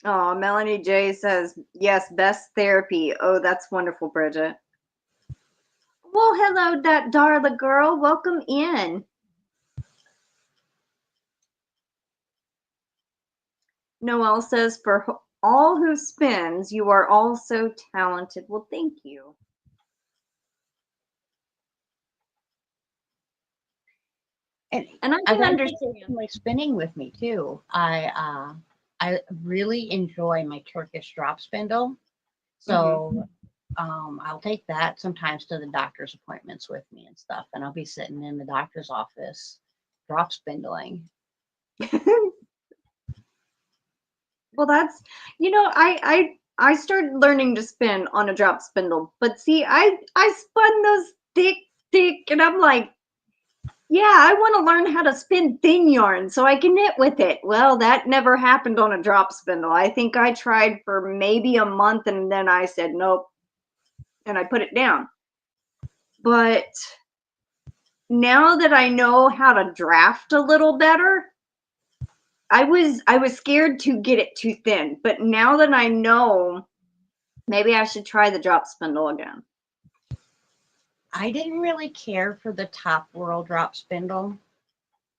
Oh, Melanie J says, yes, best therapy. Oh, that's wonderful, Bridget. Well, hello, that Darla girl. Welcome in. Noelle says, for all who spins, you are all so talented. Well, thank you. And I I've can had understand. my spinning with me too. I really enjoy my Turkish drop spindle, so I'll take that sometimes to the doctor's appointments with me and stuff, and I'll be sitting in the doctor's office drop spindling. Well, that's, I started learning to spin on a drop spindle, but see, I spun those thick, and I'm like, yeah, I want to learn how to spin thin yarn so I can knit with it. Well, that never happened on a drop spindle. I think I tried for maybe a month and then I said nope, and I put it down. But now that I know how to draft a little better, I was scared to get it too thin, but now that I know, maybe I should try the drop spindle again. I didn't really care for the top whirl drop spindle.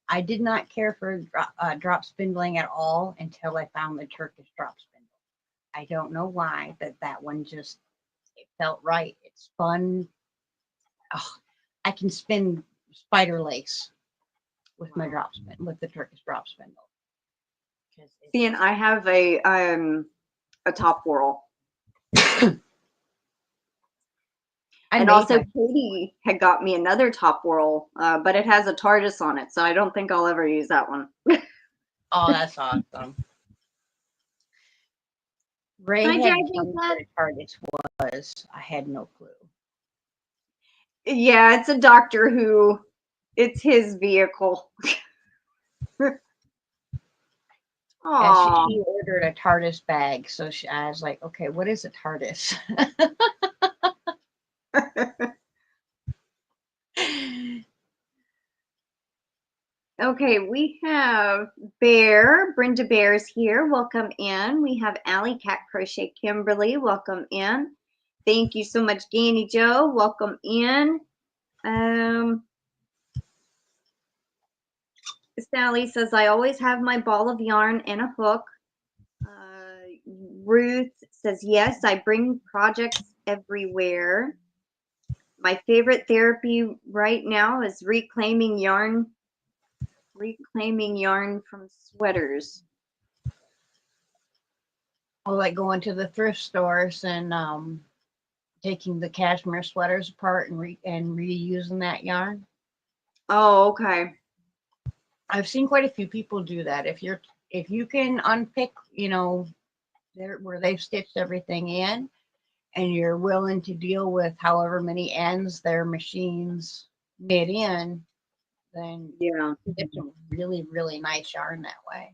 I did not care for drop spindling at all until I found the Turkish drop spindle. I don't know why, but that one just, it felt right. It spun. Oh, I can spin spider lace with my drop spin with the Turkish drop spindle. See, and I have a top whirl. And also Katie had got me another top whirl, but it has a TARDIS on it, so I don't think I'll ever use that one. Oh, that's awesome. Ray Hi, had Jackie. what a TARDIS was. I had no clue. Yeah, it's a Doctor Who. It's his vehicle. Yeah, she ordered a TARDIS bag, so I was like, okay, what is a TARDIS? Okay, we have Bear. Brenda Bear's here. Welcome in. We have Yarny Cat Crochet Kimberly. Welcome in. Thank you so much, Ganni Joe. Welcome in. Sally says, I always have my ball of yarn and a hook. Ruth says, yes, I bring projects everywhere. My favorite therapy right now is reclaiming yarn from sweaters. I like going to the thrift stores and taking the cashmere sweaters apart and reusing that yarn. Oh, okay. I've seen quite a few people do that. If you can unpick, where they've stitched everything in, and you're willing to deal with however many ends their machines knit in, then Yeah. it's a really, really nice yarn that way.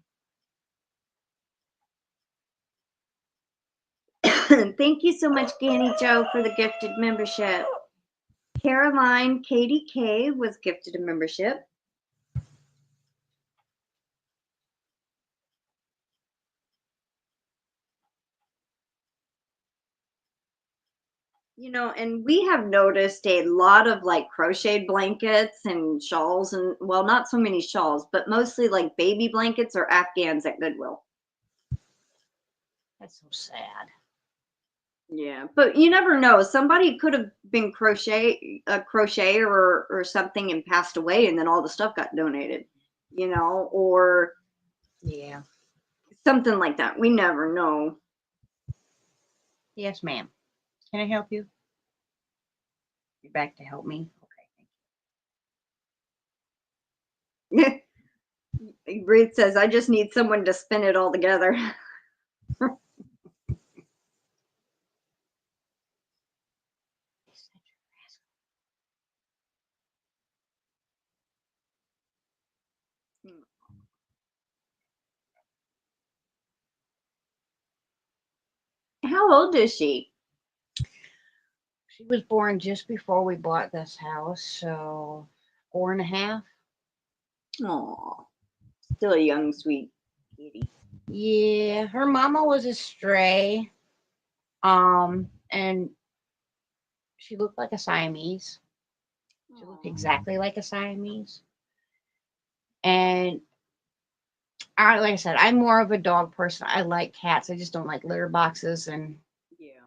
Thank you so much, Ganni Joe, for the gifted membership. Caroline Katie K was gifted a membership. And we have noticed a lot of like crocheted blankets and shawls, and well, not so many shawls, but mostly like baby blankets or Afghans at Goodwill. That's so sad. Yeah, but you never know. Somebody could have been a crocheter or something and passed away, and then all the stuff got donated, or Yeah. something like that. We never know. Yes, ma'am. Can I help you? You're back to help me? Okay, Ruth says, I just need someone to spin it all together. How old is she? She was born just before we bought this house, so 4.5. Aw, still a young, sweet kitty. Yeah, her mama was a stray. And she looked like a Siamese. She looked exactly like a Siamese. And like I said, I'm more of a dog person. I like cats. I just don't like litter boxes. And Yeah.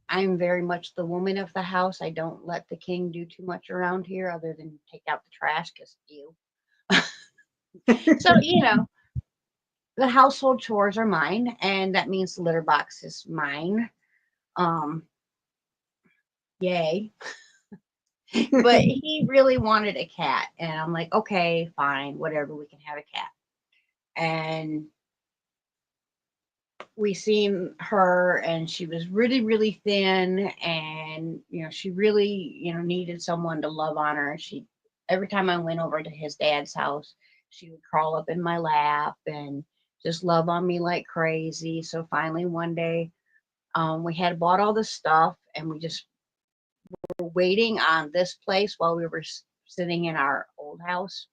I'm very much the woman of the house. I don't let the king do too much around here other than take out the trash because you. So, the household chores are mine. And that means the litter box is mine. Um, Yay. But he really wanted a cat. And I'm like, okay, fine, whatever, we can have a cat. And we seen her and she was really, really thin. And, she really, needed someone to love on her. Every time I went over to his dad's house, she would crawl up in my lap and just love on me like crazy. So finally one day, we had bought all this stuff and we just were waiting on this place while we were sitting in our old house.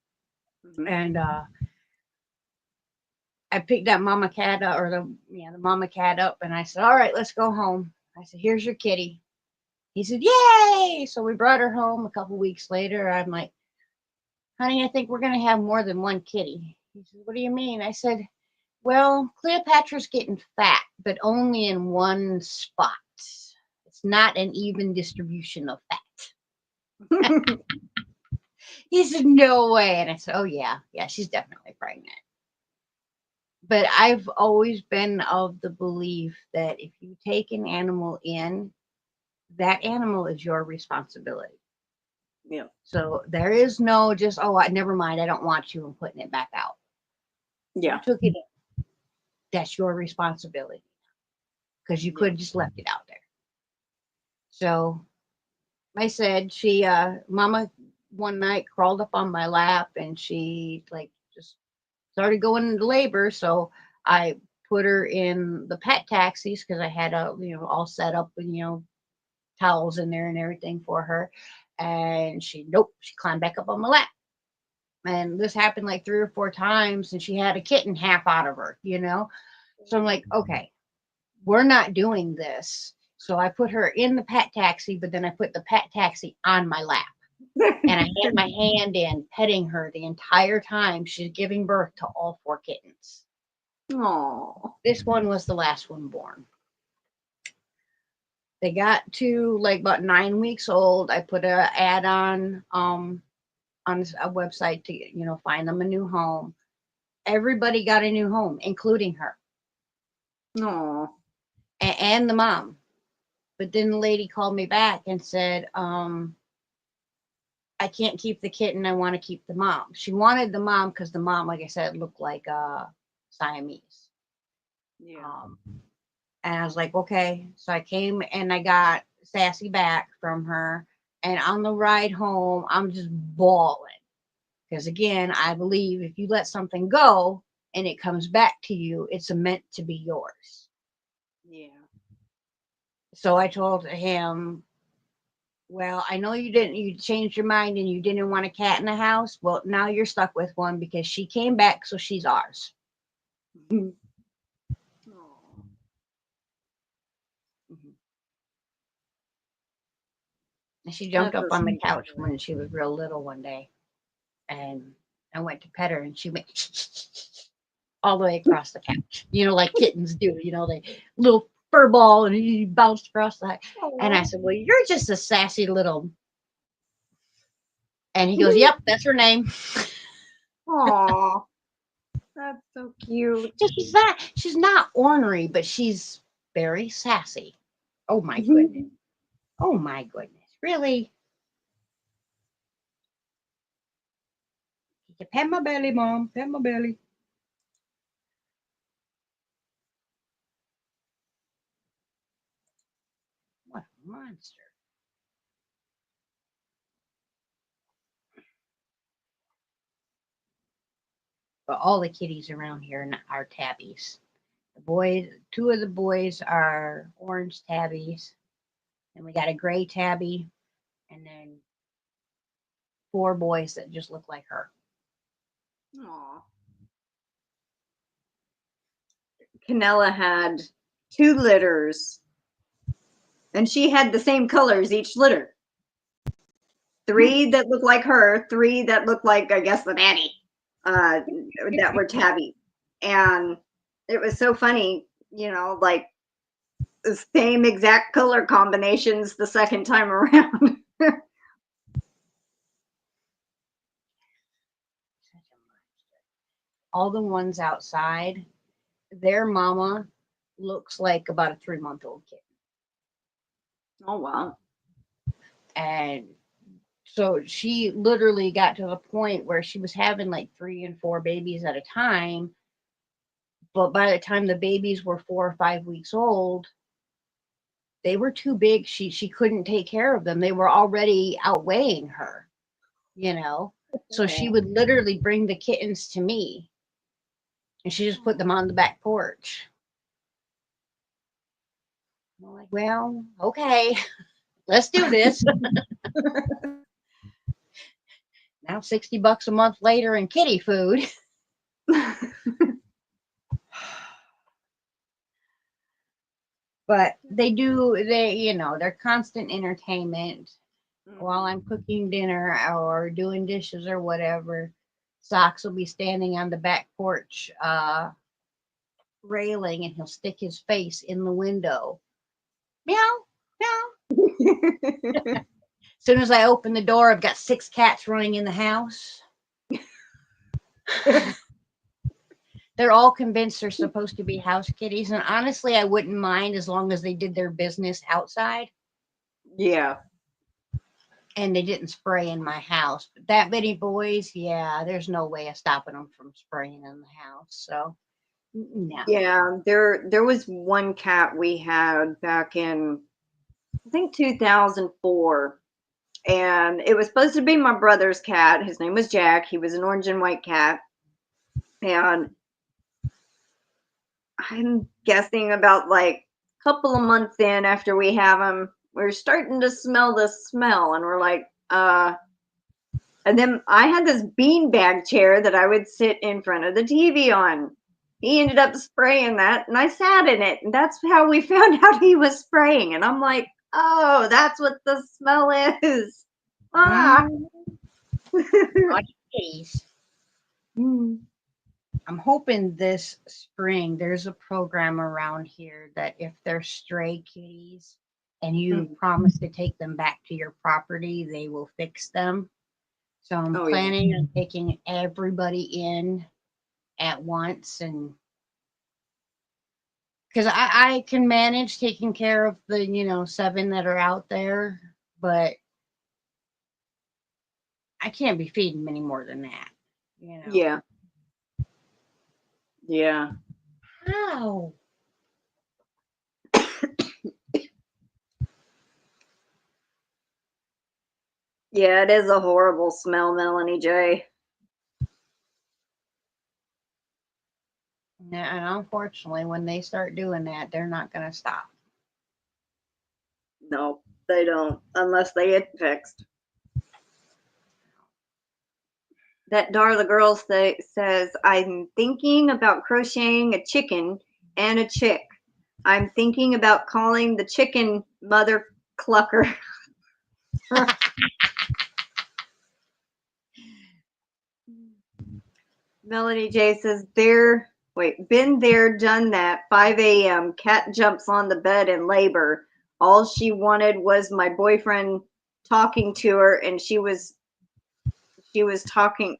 And I picked that mama cat up, or the mama cat up, and I said, "All right, let's go home." I said, "Here's your kitty." He said, "Yay!" So we brought her home a couple weeks later. I'm like, "Honey, I think we're gonna have more than one kitty." He said, "What do you mean?" I said, "Well, Cleopatra's getting fat, but only in one spot. It's not an even distribution of fat." He said, "No way." And I said, "Oh yeah, she's definitely pregnant." But I've always been of the belief that if you take an animal in, that animal is your responsibility. Yeah. So there is no just, never mind, I don't want you, and putting it back out. Yeah. You took it in. That's your responsibility. Because you could have just left it out there. So I said, Mama one night crawled up on my lap and she just started going into labor. So I put her in the pet taxis because I had all set up with towels in there and everything for her. And she climbed back up on my lap. And this happened like 3 or 4 times, and she had a kitten half out of her. So I'm like, okay, we're not doing this. So I put her in the pet taxi, but then I put the pet taxi on my lap. And I had my hand in petting her the entire time she's giving birth to all 4 kittens. Aww. This one was the last one born. They got to about 9 weeks old. I put an ad on a website to find them a new home. Everybody got a new home, including her. Aww. And the mom. But then the lady called me back and said, I can't keep the kitten. I want to keep the mom. She wanted the mom because the mom, like I said, looked like Siamese. Yeah. And I was like, okay. So I came and I got Sassy back from her. And on the ride home, I'm just bawling. Because again, I believe if you let something go and it comes back to you, it's meant to be yours. Yeah. So I told him, well, I know you changed your mind and you didn't want a cat in the house. Well, now you're stuck with one because she came back, so she's ours. Aww. And she jumped That's up a on the sweet couch story. when she was real little one day. And I went to pet her and she went all the way across the couch, like kittens do, they little fur ball and he bounced across the. And I said, well, you're just a sassy little. And he goes, yep, that's her name. Aww. That's so cute. She's not ornery, but she's very sassy. Oh my goodness. Oh my goodness. Really? You pet my belly, Mom. Pet my belly. What a monster. But all the kitties around here are tabbies. The boys, two of the boys are orange tabbies, and we got a gray tabby, and then 4 boys that just look like her. Aw. Canella had 2 litters, and she had the same colors each litter. 3 that looked like her, 3 that looked like, I guess, the nanny, that were tabby. And it was so funny, like the same exact color combinations the second time around. All the ones outside, their mama looks like about a 3-month-old kid. Oh, wow. And so she literally got to the point where she was having like 3 and 4 babies at a time. But by the time the babies were 4 or 5 weeks old, they were too big. She couldn't take care of them. They were already outweighing her, So she would literally bring the kittens to me, and she just put them on the back porch. I'm like, well, okay, let's do this. Now $60 a month later in kitty food. But they're constant entertainment while I'm cooking dinner or doing dishes or whatever. Socks will be standing on the back porch railing, and he'll stick his face in the window. Meow, meow. As soon as I open the door, I've got 6 cats running in the house. They're all convinced they're supposed to be house kitties, and honestly, I wouldn't mind as long as they did their business outside. Yeah. And they didn't spray in my house. But that many boys, yeah, there's no way of stopping them from spraying in the house. So, no. Yeah, there was one cat we had back in, I think, 2004. And it was supposed to be my brother's cat. His name was Jack. He was an orange and white cat. And I'm guessing about like a couple of months in after we have him, we're starting to smell the smell. And we're like, and then I had this beanbag chair that I would sit in front of the TV on. He ended up spraying that, and I sat in it. And that's how we found out he was spraying. And I'm like, oh, that's what the smell is. Ah. I'm hoping this spring there's a program around here that if they're stray kitties and you promise to take them back to your property, they will fix them. So I'm planning on taking everybody in at once, and because I can manage taking care of the 7 that are out there, but I can't be feeding many more than that. Yeah. Yeah. How? Yeah, it is a horrible smell, Melanie J. Yeah, and unfortunately, when they start doing that, they're not going to stop. No, they don't, unless they get fixed. That Darla girl says, I'm thinking about crocheting a chicken and a chick. I'm thinking about calling the chicken Mother Clucker. Melanie J says, been there, done that. 5 a.m. Cat jumps on the bed in labor. All she wanted was my boyfriend talking to her, and she was talking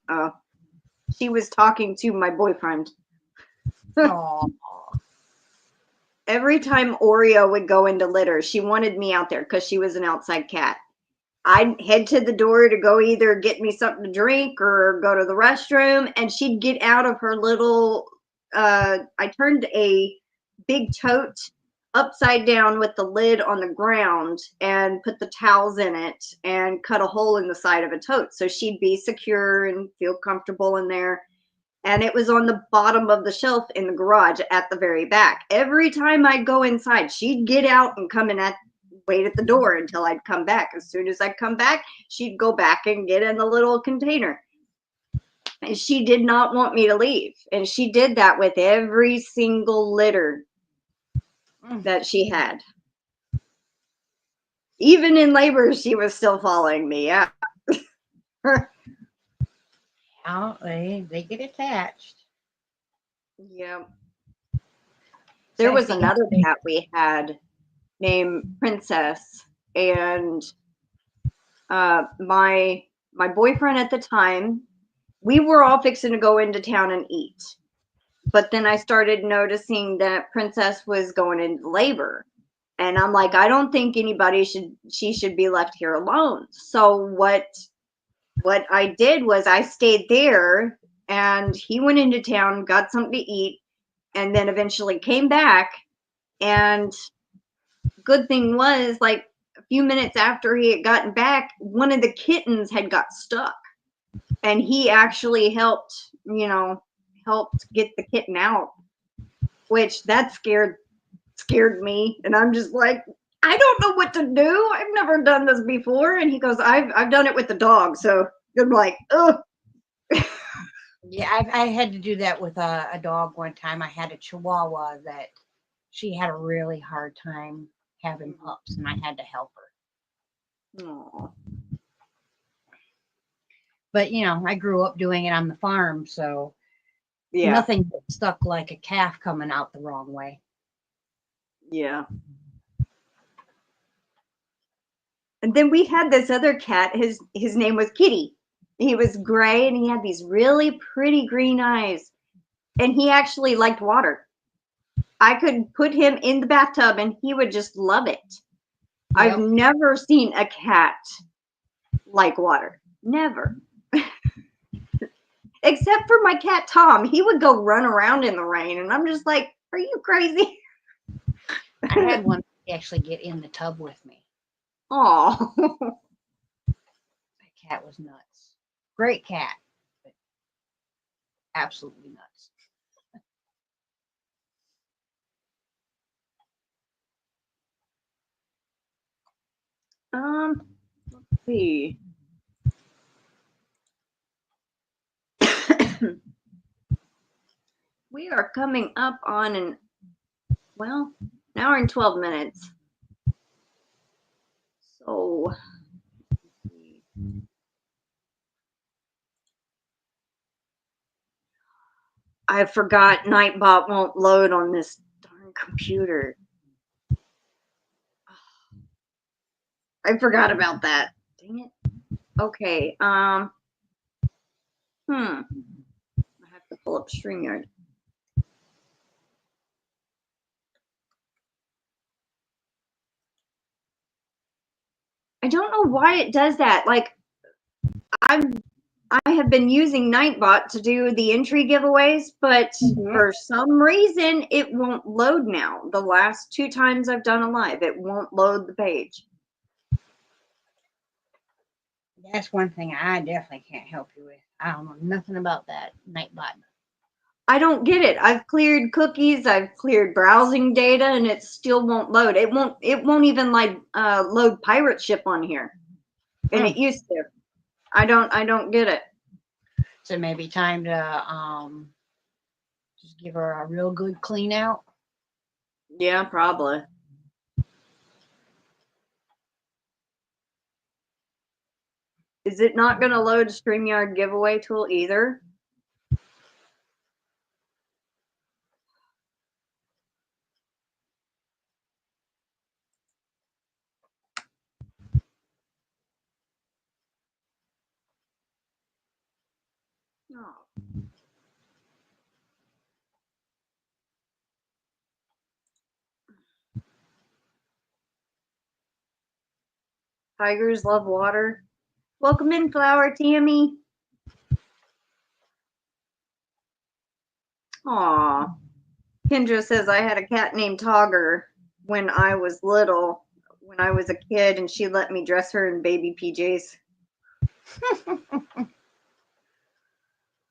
to my boyfriend. Every time Oreo would go into litter, she wanted me out there because she was an outside cat. I'd head to the door to go either get me something to drink or go to the restroom, and she'd get out of her little, I turned a big tote upside down with the lid on the ground and put the towels in it and cut a hole in the side of a tote so she'd be secure and feel comfortable in there. and it was on the bottom of the shelf in the garage at the very back. Every time I'd go inside, she'd get out and come in wait at the door until I'd come back. As soon as I'd come back, she'd go back and get in the little container. And she did not want me to leave. And she did that with every single litter that she had. Even in labor, she was still following me. Yeah. Oh, they get attached. Yeah. There was another cat we had named Princess, and my boyfriend at the time, we were all fixing to go into town and eat. But then I started noticing that Princess was going into labor. And I'm like, I don't think she should be left here alone. So what I did was I stayed there, and he went into town, got something to eat, and then eventually came back. And good thing was, like, a few minutes after he had gotten back, one of the kittens had got stuck, and he actually helped get the kitten out, which that scared me. And I'm just like, I don't know what to do. I've never done this before. And he goes, I've done it with the dog. So I'm like, oh. Yeah, I had to do that with a dog one time. I had a Chihuahua that she had a really hard time having pups, and I had to help her. Aww. But, I grew up doing it on the farm, so Yeah. nothing stuck like a calf coming out the wrong way. Yeah. And then we had this other cat. His name was Kitty. He was gray, and he had these really pretty green eyes. And he actually liked water. I could put him in the bathtub, and he would just love it. Yep. I've never seen a cat like water. Never. Except for my cat, Tom. He would go run around in the rain, and I'm just like, are you crazy? I had one actually get in the tub with me. Oh, that cat was nuts. Great cat, but absolutely nuts. Let's see. We are coming up on an hour and 12 minutes. So I forgot Nightbot won't load on this darn computer. I forgot about that. Dang it. Okay. I have to pull up StreamYard. I don't know why it does that. Like, I have been using Nightbot to do the entry giveaways, but for some reason it won't load now. The last 2 times I've done a live, it won't load the page. That's one thing I definitely can't help you with. I don't know nothing about that Nightbot. I don't get it. I've cleared cookies, I've cleared browsing data, and it still won't load. It won't even like load pirate ship on here. And it used to. I don't get it. So maybe time to just give her a real good clean out. Yeah, probably. Is it not going to load StreamYard giveaway tool either? Oh. Tigers love water. Welcome in, Flower Tammy. Aw. Kendra says I had a cat named Togger when I was little, when I was a kid, and she let me dress her in baby PJs.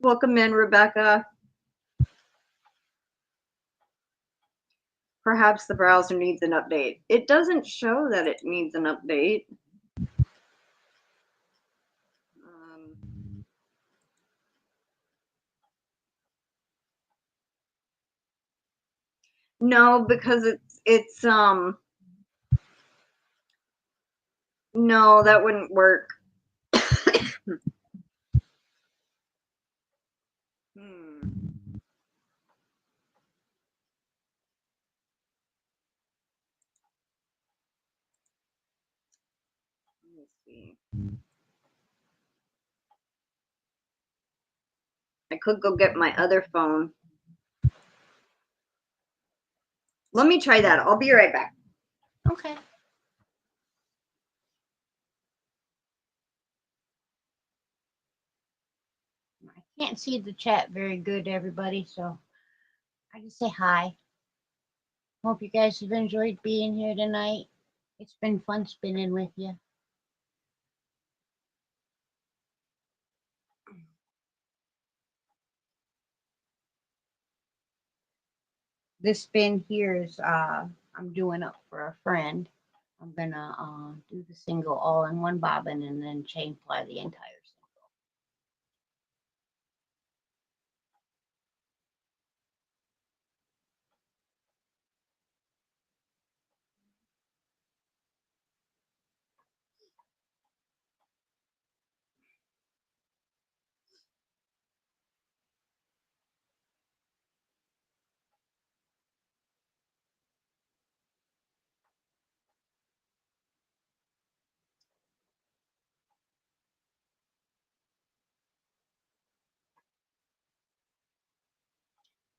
Well, welcome in, Rebecca. Perhaps the browser needs an update. It doesn't show that it needs an update. No, because it's no, that wouldn't work. Let me see. I could go get my other phone. Let me try that. I'll be right back. Okay. I can't see the chat very good, everybody, so I just say hi. Hope you guys have enjoyed being here tonight. It's been fun spinning with you. This spin here is I'm doing up for a friend. I'm gonna do the single all in one bobbin and then chain fly the entire single.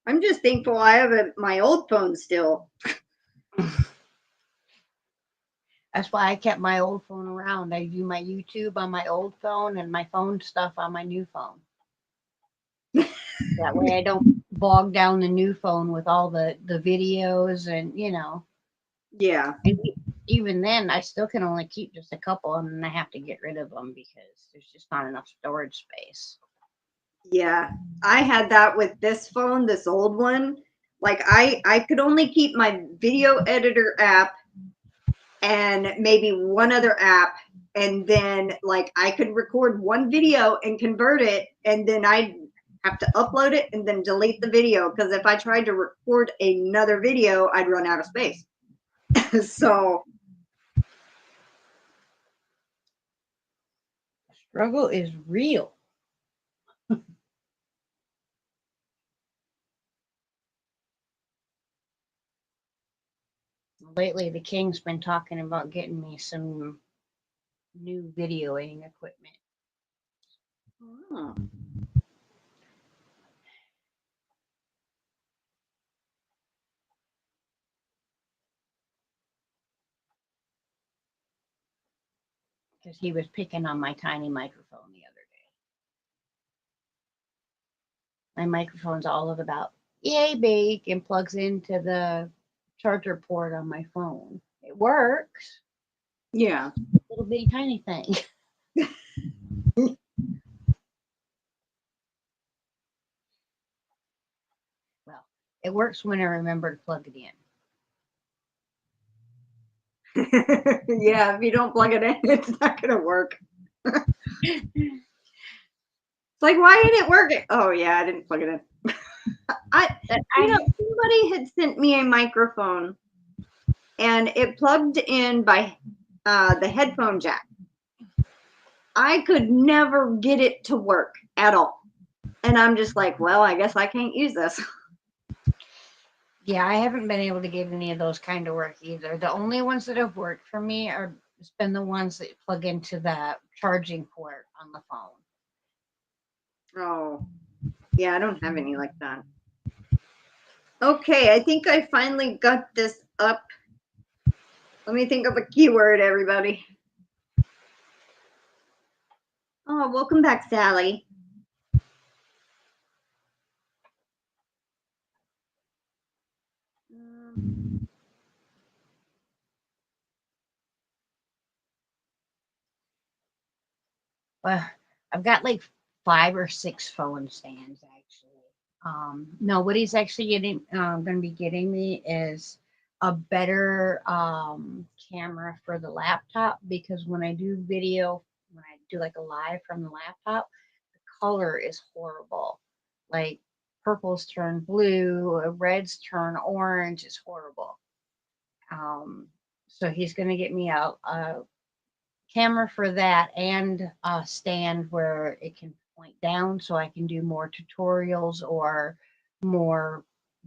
I'm just thankful I have my old phone still. That's why I kept my old phone around. I do my YouTube on my old phone and my phone stuff on my new phone. That way I don't bog down the new phone with all the videos and, you know. Yeah. And even then, I still can only keep just a couple and then I have to get rid of them because there's just not enough storage space. Yeah. I had that with this phone, this old one. Like I could only keep my video editor app and maybe one other app, and then like I could record one video and convert it, and then I'd have to upload it and then delete the video, because if I tried to record another video, I'd run out of space. So Struggle is real. Lately, the King's been talking about getting me some new videoing equipment. oh. Because he was picking on my tiny microphone the other day. My microphone's all of about yay big and plugs into the charger port on my phone. It works. Yeah. Little bitty tiny thing. Well, it works when I remember to plug it in. Yeah, if you don't plug it in, it's not gonna work. It's like, why didn't it work? Oh yeah, I didn't plug it in. Somebody had sent me a microphone and it plugged in by the headphone jack. I could never get it to work at all. And I'm just like, well, I guess I can't use this. Yeah, I haven't been able to get any of those kind of work either. The only ones that have worked for me are it's been the ones that plug into the charging port on the phone. Oh, yeah, I don't have any like that. Okay, I think I finally got this up. Let me think of a keyword, everybody. Oh, welcome back, Sally. Well, I've got like 5 or 6 phone stands actually. No, what he's actually getting, going to be getting me is a better camera for the laptop, because when I do video, when I do like a live from the laptop, the color is horrible. Like purples turn blue, reds turn orange. It's horrible. So he's going to get me a camera for that, and a stand where it can point down so I can do more tutorials, or more,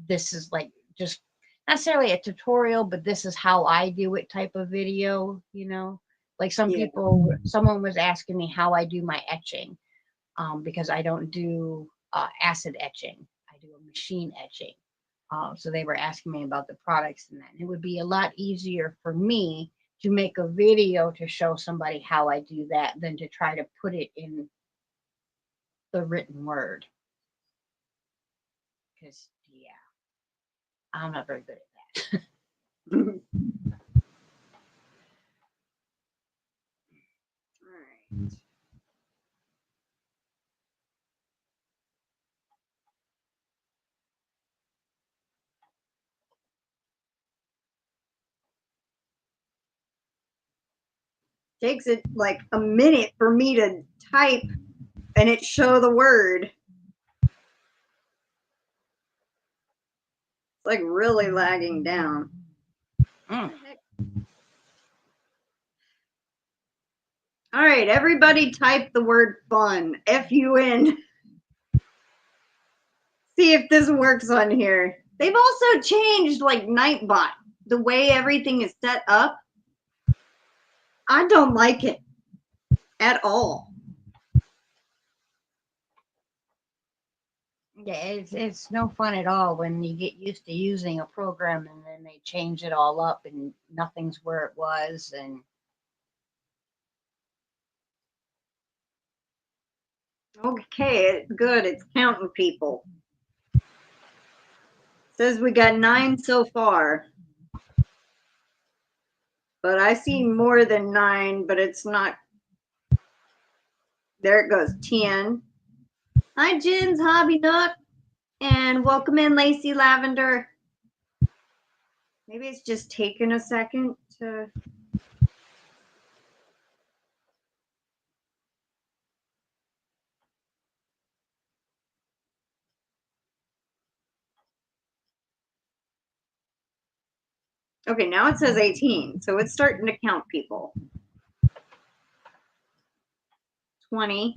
this is like just not necessarily a tutorial, but this is how I do it type of video, you know? Like Yeah. someone was asking me how I do my etching, because I don't do acid etching. I do a machine etching. So they were asking me about the products and that. And it would be a lot easier for me to make a video to show somebody how I do that than to try to put it in the written word. Because, yeah, I'm not very good at that. All right. Takes it like a minute for me to type and it show the word. It's like really lagging down. Mm. All right, everybody type the word fun. F-U-N. See if this works on here. They've also changed like Nightbot, the way everything is set up. I don't like it at all. Yeah, it's no fun at all when you get used to using a program and then they change it all up and nothing's where it was. And Okay, good. It's counting people. Says we got 9 so far. But I see more than 9, but it's not. There it goes, 10. Hi, Jin's Hobby Nook. And welcome in, Lacey Lavender. Maybe it's just taking a second to. Okay, now it says 18, so it's starting to count people. 20.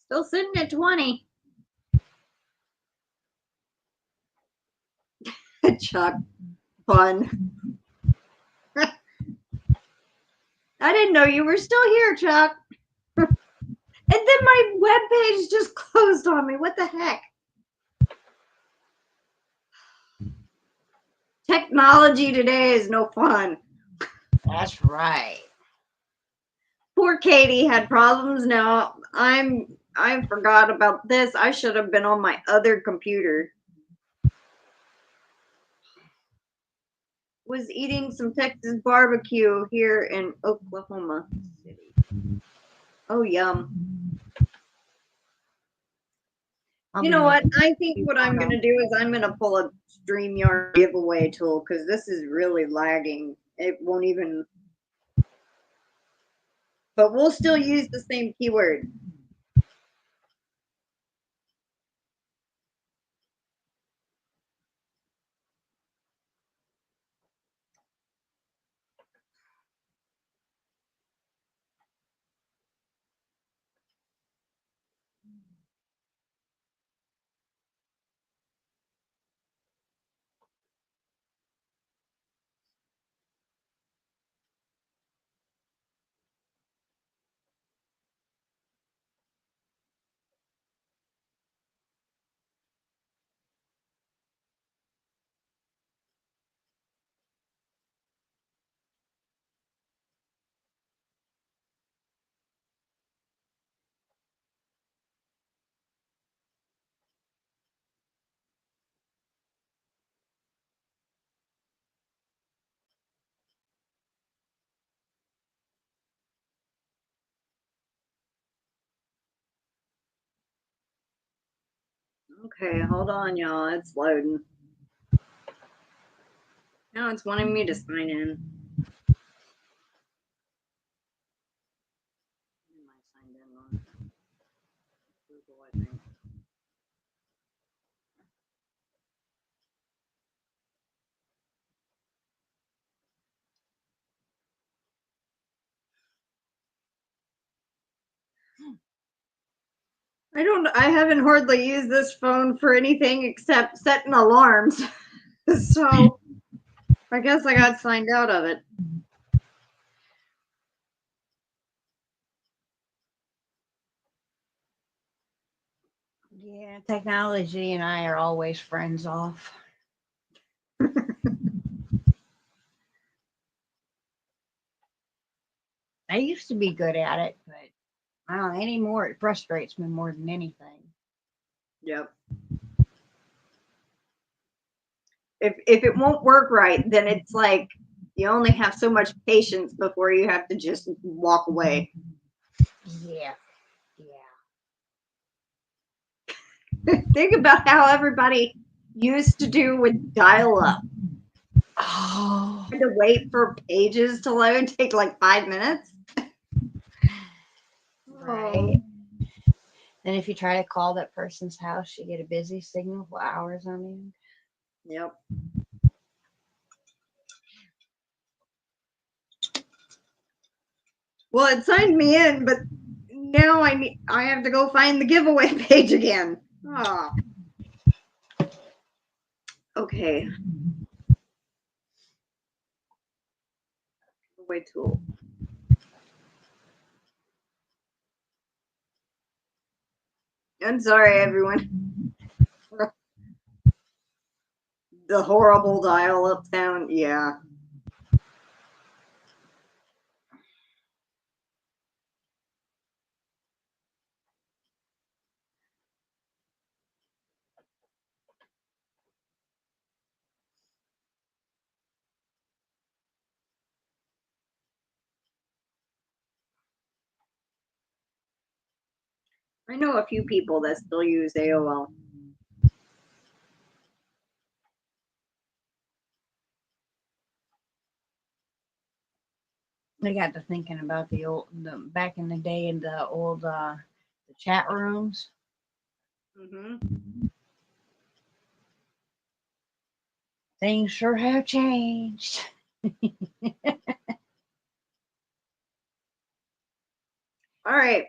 Still sitting at 20. Chuck, fun. I didn't know you were still here, Chuck. And then my webpage just closed on me. What the heck? Technology today is no fun. that's right. Poor Katie had problems. Now I forgot about this. I should have been on my other computer. Was eating some Texas barbecue here in Oklahoma City. Oh, yum. You know what? I think what I'm going to do is I'm going to pull a StreamYard giveaway tool because this is really lagging. It won't even. But we'll still use the same keyword. Okay, hold on, y'all. It's loading. Now it's wanting me to sign in. Who am I signed in on? Google, I think. I haven't hardly used this phone for anything except setting alarms. So I guess I got signed out of it. Yeah, technology and I are always friends off. I used to be good at it, but I don't know, anymore. It frustrates me more than anything. Yep. If it won't work right, then it's like you only have so much patience before you have to just walk away. Yeah. Think about how everybody used to do with dial-up. Oh. Had to wait for pages to load, take like 5 minutes. Right. Then if you try to call that person's house, you get a busy signal for hours on end. Yep. Well, it signed me in, but now I have to go find the giveaway page again. Oh. Okay. Giveaway tool. I'm sorry, everyone. The horrible dial-up sound. Yeah. I know a few people that still use AOL. I got to thinking about back in the day in the old the chat rooms. Mm-hmm. Things sure have changed. All right.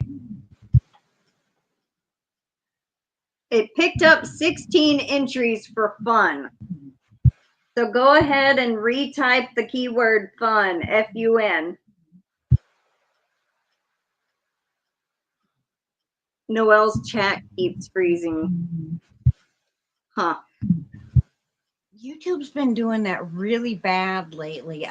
It picked up 16 entries for fun. So go ahead and retype the keyword fun, F-U-N. Noelle's chat keeps freezing. Huh. YouTube's been doing that really bad lately.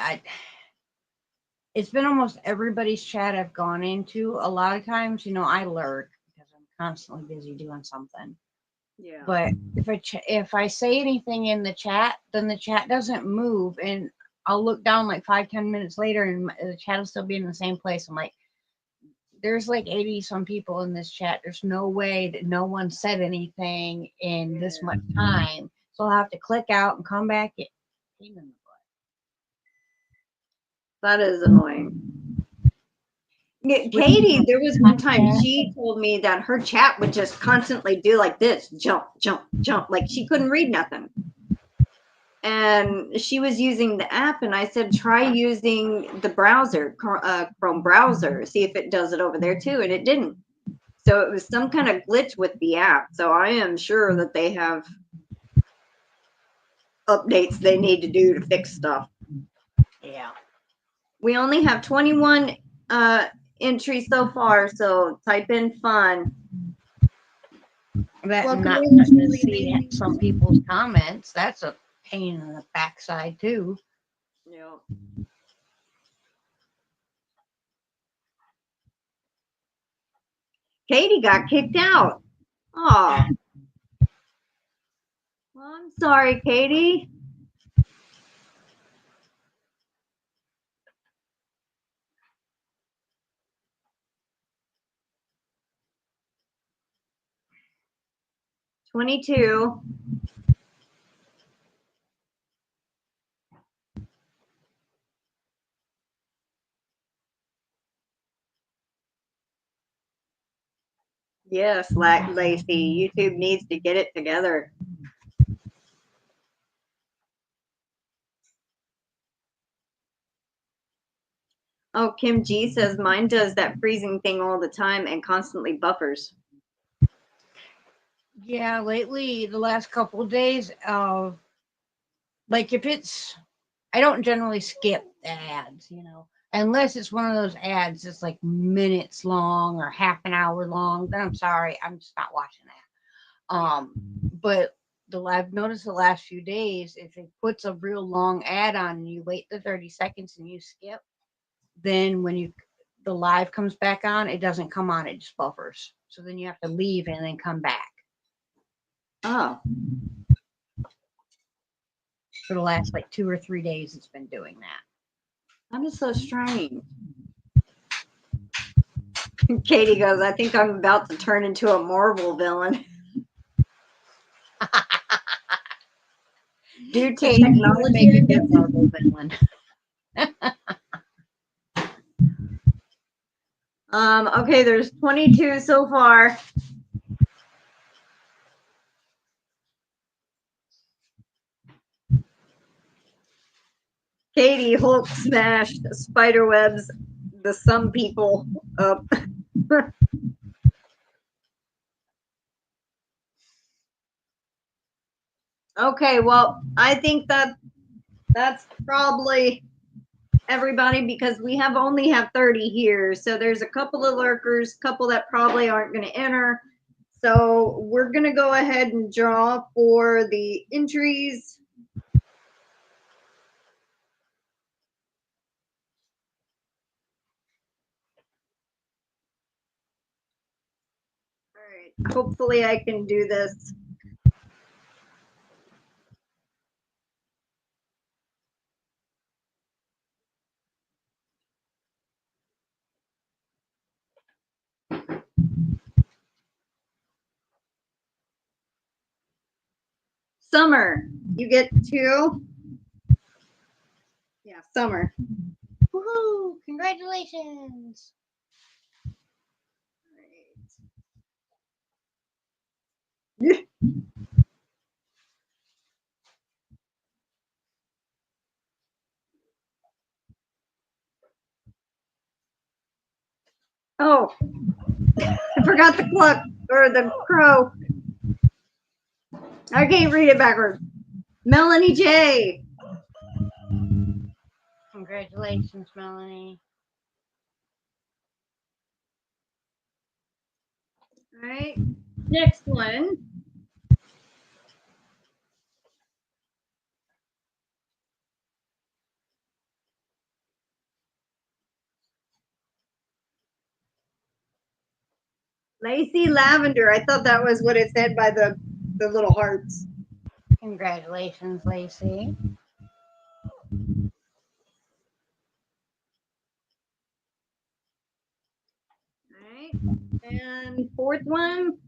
It's been almost everybody's chat I've gone into. A lot of times, I lurk because I'm constantly busy doing something. Yeah. But if I say anything in the chat, then the chat doesn't move, and I'll look down like 5-10 minutes later, and the chat will still be in the same place. I'm like, there's like 80 some people in this chat. There's no way that no one said anything in this much time. So I'll have to click out and come back in. That is annoying. Yeah, Katie, there was one time she told me that her chat would just constantly do like this, jump, jump, jump, like she couldn't read nothing. And she was using the app, and I said, try using the browser, Chrome browser, see if it does it over there too, and it didn't. So it was some kind of glitch with the app. So I am sure that they have updates they need to do to fix stuff. Yeah. We only have 21 entries so far, so type in fun. That and not to see some people's comments. That's a pain in the backside too. Yeah. Katie got kicked out. Oh. Well, I'm sorry, Katie. 22. Yes, Lacey, YouTube needs to get it together. Oh, Kim G says mine does that freezing thing all the time and constantly buffers. Yeah, lately, the last couple of days, like if it's, I don't generally skip ads, you know, unless it's one of those ads that's like minutes long or half an hour long. Then I'm sorry, I'm just not watching that. But I've noticed the last few days, if it puts a real long ad on and you wait the 30 seconds and you skip, then when the live comes back on, it doesn't come on, it just buffers. So then you have to leave and then come back. Oh. For the last like 2 or 3 days, it's been doing that. That is so strange. Katie goes, I think I'm about to turn into a Marvel villain. Due to technology. Make a good Marvel villain. Okay, there's 22 so far. Katie Hulk smashed spider webs some people up. Okay, well, I think that's probably everybody because we only have 30 here. So there's a couple of lurkers, couple that probably aren't going to enter. So we're going to go ahead and draw for the entries. All right, hopefully I can do this. Summer, you get 2. Yeah, Summer. Woohoo! Congratulations! Right. Oh, I forgot the cluck or the crow. I can't read it backwards. Melanie J. Congratulations, Melanie. All right, next one. Lacey Lavender. I thought that was what it said by the little hearts. Congratulations, Lacey. All right, and fourth one.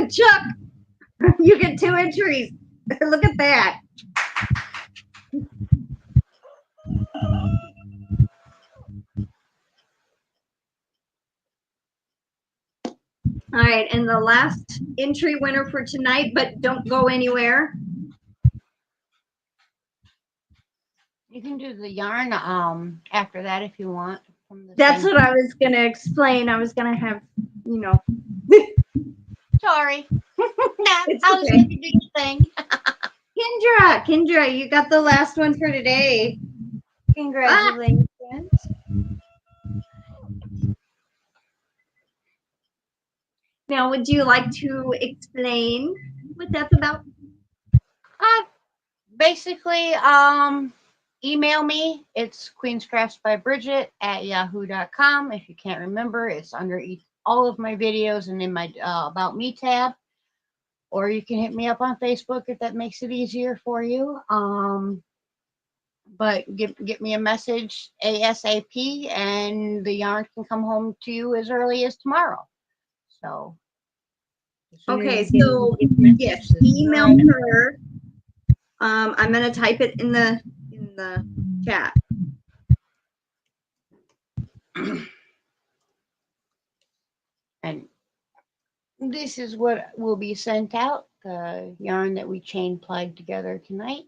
Chuck, you get 2 entries. Look at that. All right, and the last entry winner for tonight, but don't go anywhere. You can do the yarn after that if you want. That's what I was going to explain. I was going to have, you know. Sorry. It's I was okay. going to do your thing. Kendra, you got the last one for today. Congratulations. Now, would you like to explain what that's about? Basically, email me. It's queenscraftsbybridget@yahoo.com. If you can't remember, it's under all of my videos and in my About Me tab. or you can hit me up on Facebook if that makes it easier for you. But get me a message ASAP, and the yarn can come home to you as early as tomorrow. So, Okay, so yes, email her. I'm gonna type it in the chat. And this is what will be sent out, the yarn that we chain plied together tonight.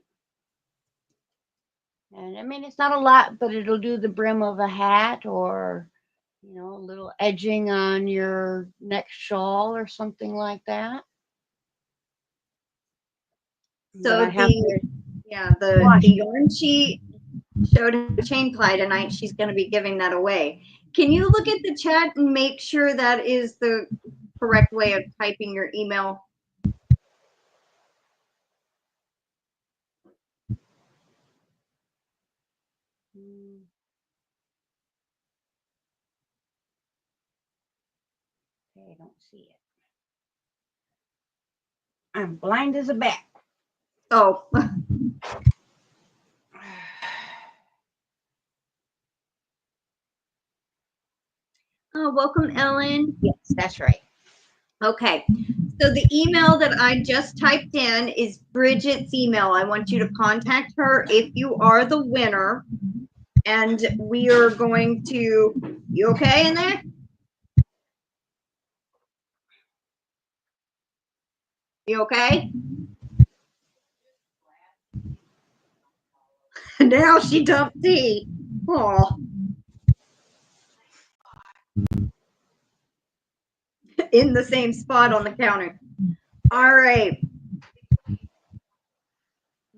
And I mean, it's not a lot, but it'll do the brim of a hat, or, you know, a little edging on your next shawl or something like that. So the yarn she showed her chain ply tonight, she's going to be giving that away. Can you look at the chat and make sure that is the correct way of typing your email? Okay, I don't see it. I'm blind as a bat. Oh. Oh, welcome, Ellen. Yes, that's right. Okay, so the email that I just typed in is Bridget's email. I want you to contact her if you are the winner. And we are going to, you okay in there? You okay? Now she dumped tea. Oh. In the same spot on the counter. All right.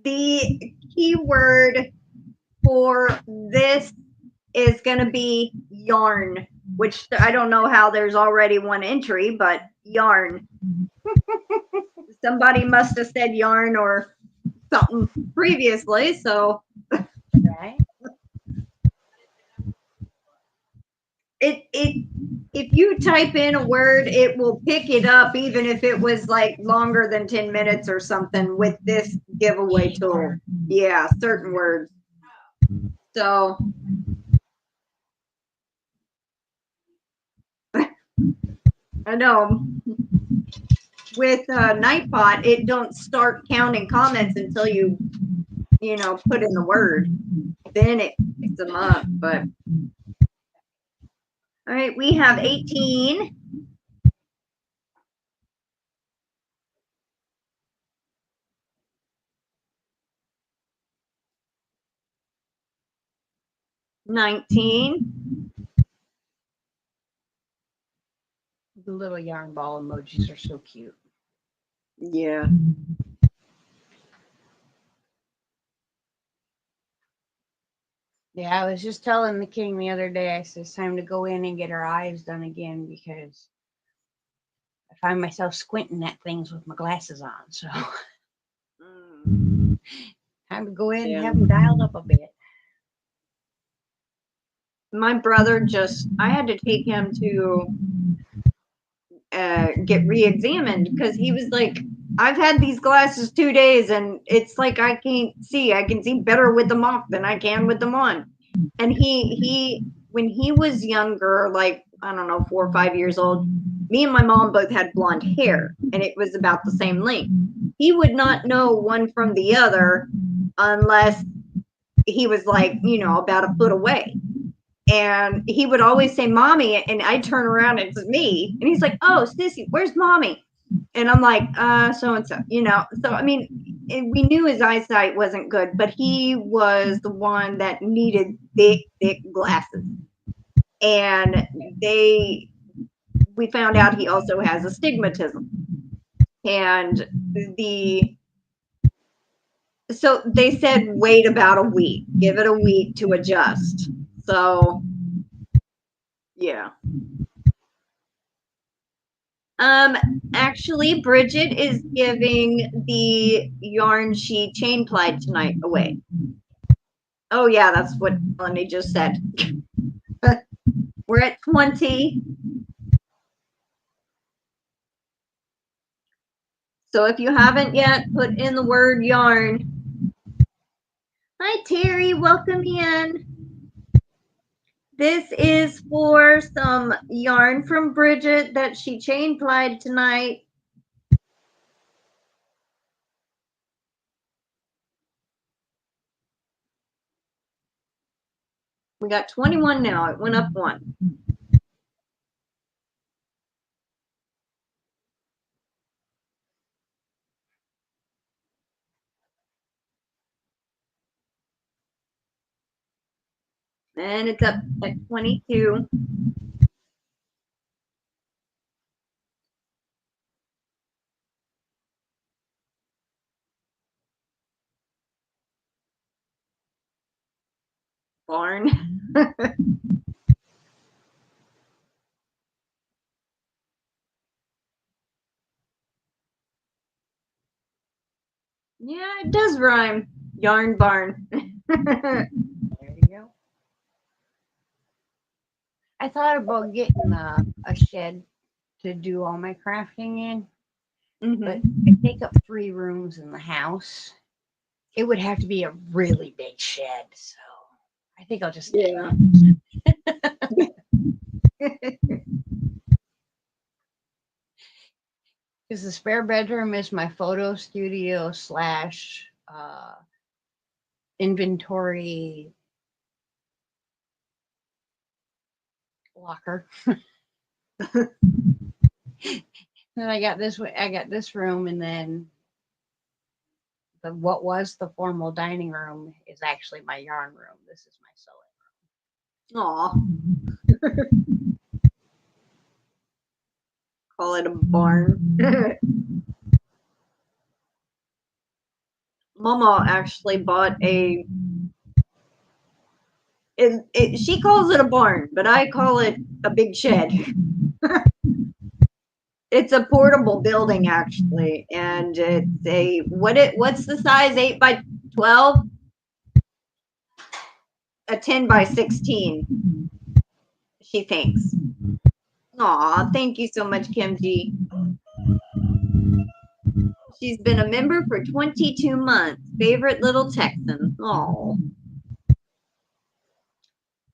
The keyword for this is going to be yarn, which I don't know how there's already one entry, but yarn. Somebody must have said yarn or something previously, so. Right. If you type in a word, it will pick it up, even if it was like longer than 10 minutes or something with this giveaway tool. Yeah, certain words. So I know with Nightbot, it don't start counting comments until you know, put in the word. Then it picks them up. But all right, we have 18. $19. The little yarn ball emojis are so cute. Yeah. Yeah, I was just telling the king the other day, I said it's time to go in and get our eyes done again, because I find myself squinting at things with my glasses on. So time to go in and have them dialed up a bit. My brother I had to take him to get re-examined because he was like, I've had these glasses 2 days and it's like I can't see. I can see better with them off than I can with them on. And he when he was younger, like, I don't know, 4 or 5 years old, me and my mom both had blonde hair and it was about the same length. He would not know one from the other unless he was like, you know, about a foot away. And he would always say, Mommy, and I'd turn around and it's me. And he's like, oh, Sissy, where's Mommy? And I'm like, so-and-so, you know. So, I mean, we knew his eyesight wasn't good, but he was the one that needed thick, thick glasses. And we found out he also has astigmatism. And so they said, wait about a week, give it a week to adjust. So, yeah. Actually, Bridget is giving the yarn she chain plied tonight away. Oh yeah, that's what Melanie just said. We're at 20. So if you haven't yet, put in the word yarn. Hi, Terry. Welcome in. This is for some yarn from Bridget that she chain plied tonight. We got 21 now. It went up one. And it's up at 22. Barn. Yeah, it does rhyme. Yarn barn. There you go. I thought about getting a shed to do all my crafting in, but I take up 3 rooms in the house. It would have to be a really big shed, so I think I'll just stay. Yeah. Because the spare bedroom is my photo studio / inventory locker. Then I got this room, and then what was the formal dining room is actually my yarn room. This is my sewing room. Aw. Call it a barn. Mama actually bought she calls it a barn, but I call it a big shed. It's a portable building actually, and it's what's the size? 8 by 12? A 10 by 16, she thinks. Aw, thank you so much, Kim G. She's been a member for 22 months. Favorite little Texan. Aw.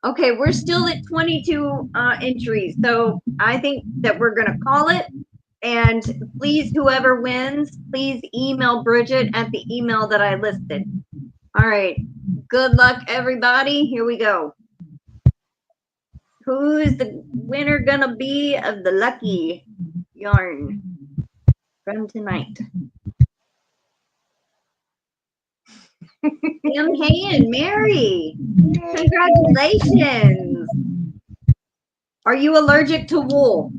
Okay, we're still at 22 entries, so I think that we're going to call it. And please, whoever wins, please email Bridget at the email that I listed. All right. Good luck, everybody. Here we go. Who's the winner going to be of the lucky yarn from tonight? MK and Mary. Congratulations. Are you allergic to wool?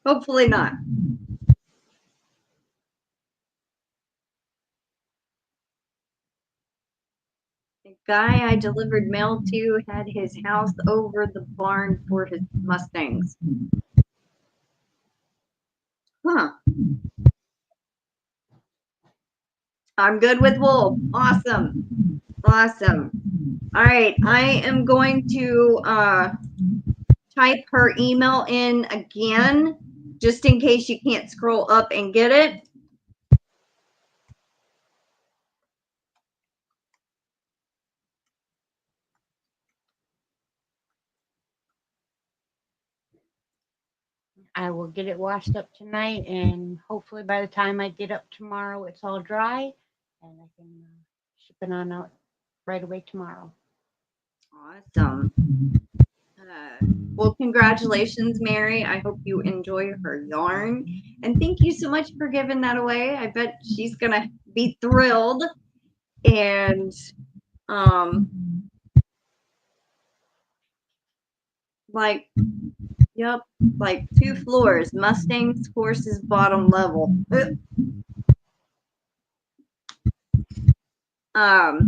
Hopefully not. The guy I delivered mail to had his house over the barn for his Mustangs. Huh. I'm good with wool. Awesome. Awesome. All right. I am going to type her email in again, just in case you can't scroll up and get it. I will get it washed up tonight, and hopefully by the time I get up tomorrow, it's all dry, and I can ship it on out right away tomorrow. Awesome. Well, congratulations, Mary. I hope you enjoy her yarn. And thank you so much for giving that away. I bet she's going to be thrilled. And like, yep, like 2 floors. Mustangs, horses, bottom level. All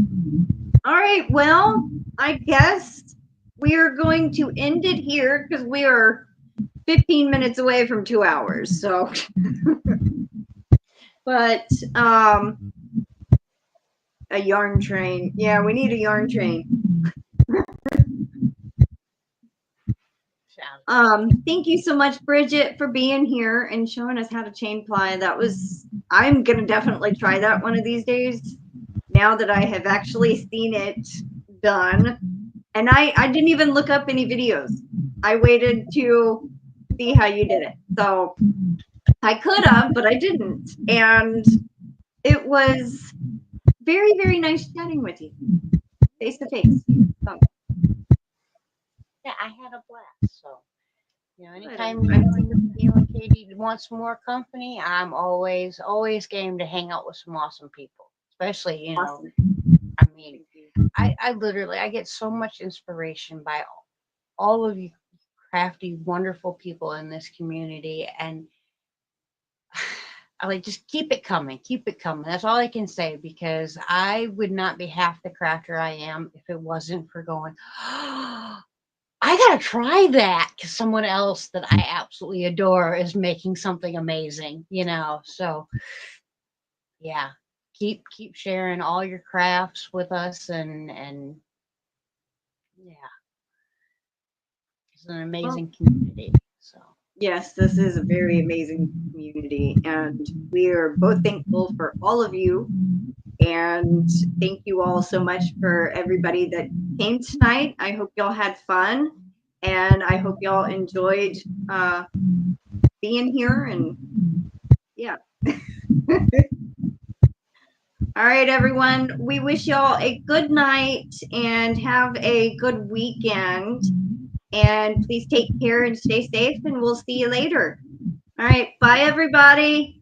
right, well, I guess we are going to end it here because we are 15 minutes away from 2 hours. So, but a yarn train. Yeah, we need a yarn train. Sounds Thank you so much, Bridget, for being here and showing us how to chain ply. I'm gonna definitely try that one of these days. Now that I have actually seen it done, and I didn't even look up any videos. I waited to see how you did it. So I could have, but I didn't. And it was very, very nice chatting with you face to face. So, Yeah, I had a blast. So, you know, anytime I'm you and Katie want some more company, I'm always game to hang out with some awesome people. Especially, you know, awesome. I mean, I literally I get so much inspiration by all of you crafty, wonderful people in this community, and I like just keep it coming, keep it coming. That's all I can say because I would not be half the crafter I am if it wasn't for going. I gotta try that because someone else that I absolutely adore is making something amazing, you know. So yeah, keep sharing all your crafts with us, and yeah, it's an Well, amazing community. So yes, this is a very amazing community, and we are both thankful for all of you. And thank you all so much for everybody that came tonight. I hope y'all had fun, and I hope y'all enjoyed being here. And yeah. All right, everyone. We wish y'all a good night and have a good weekend. And please take care and stay safe, and we'll see you later. All right. Bye, everybody.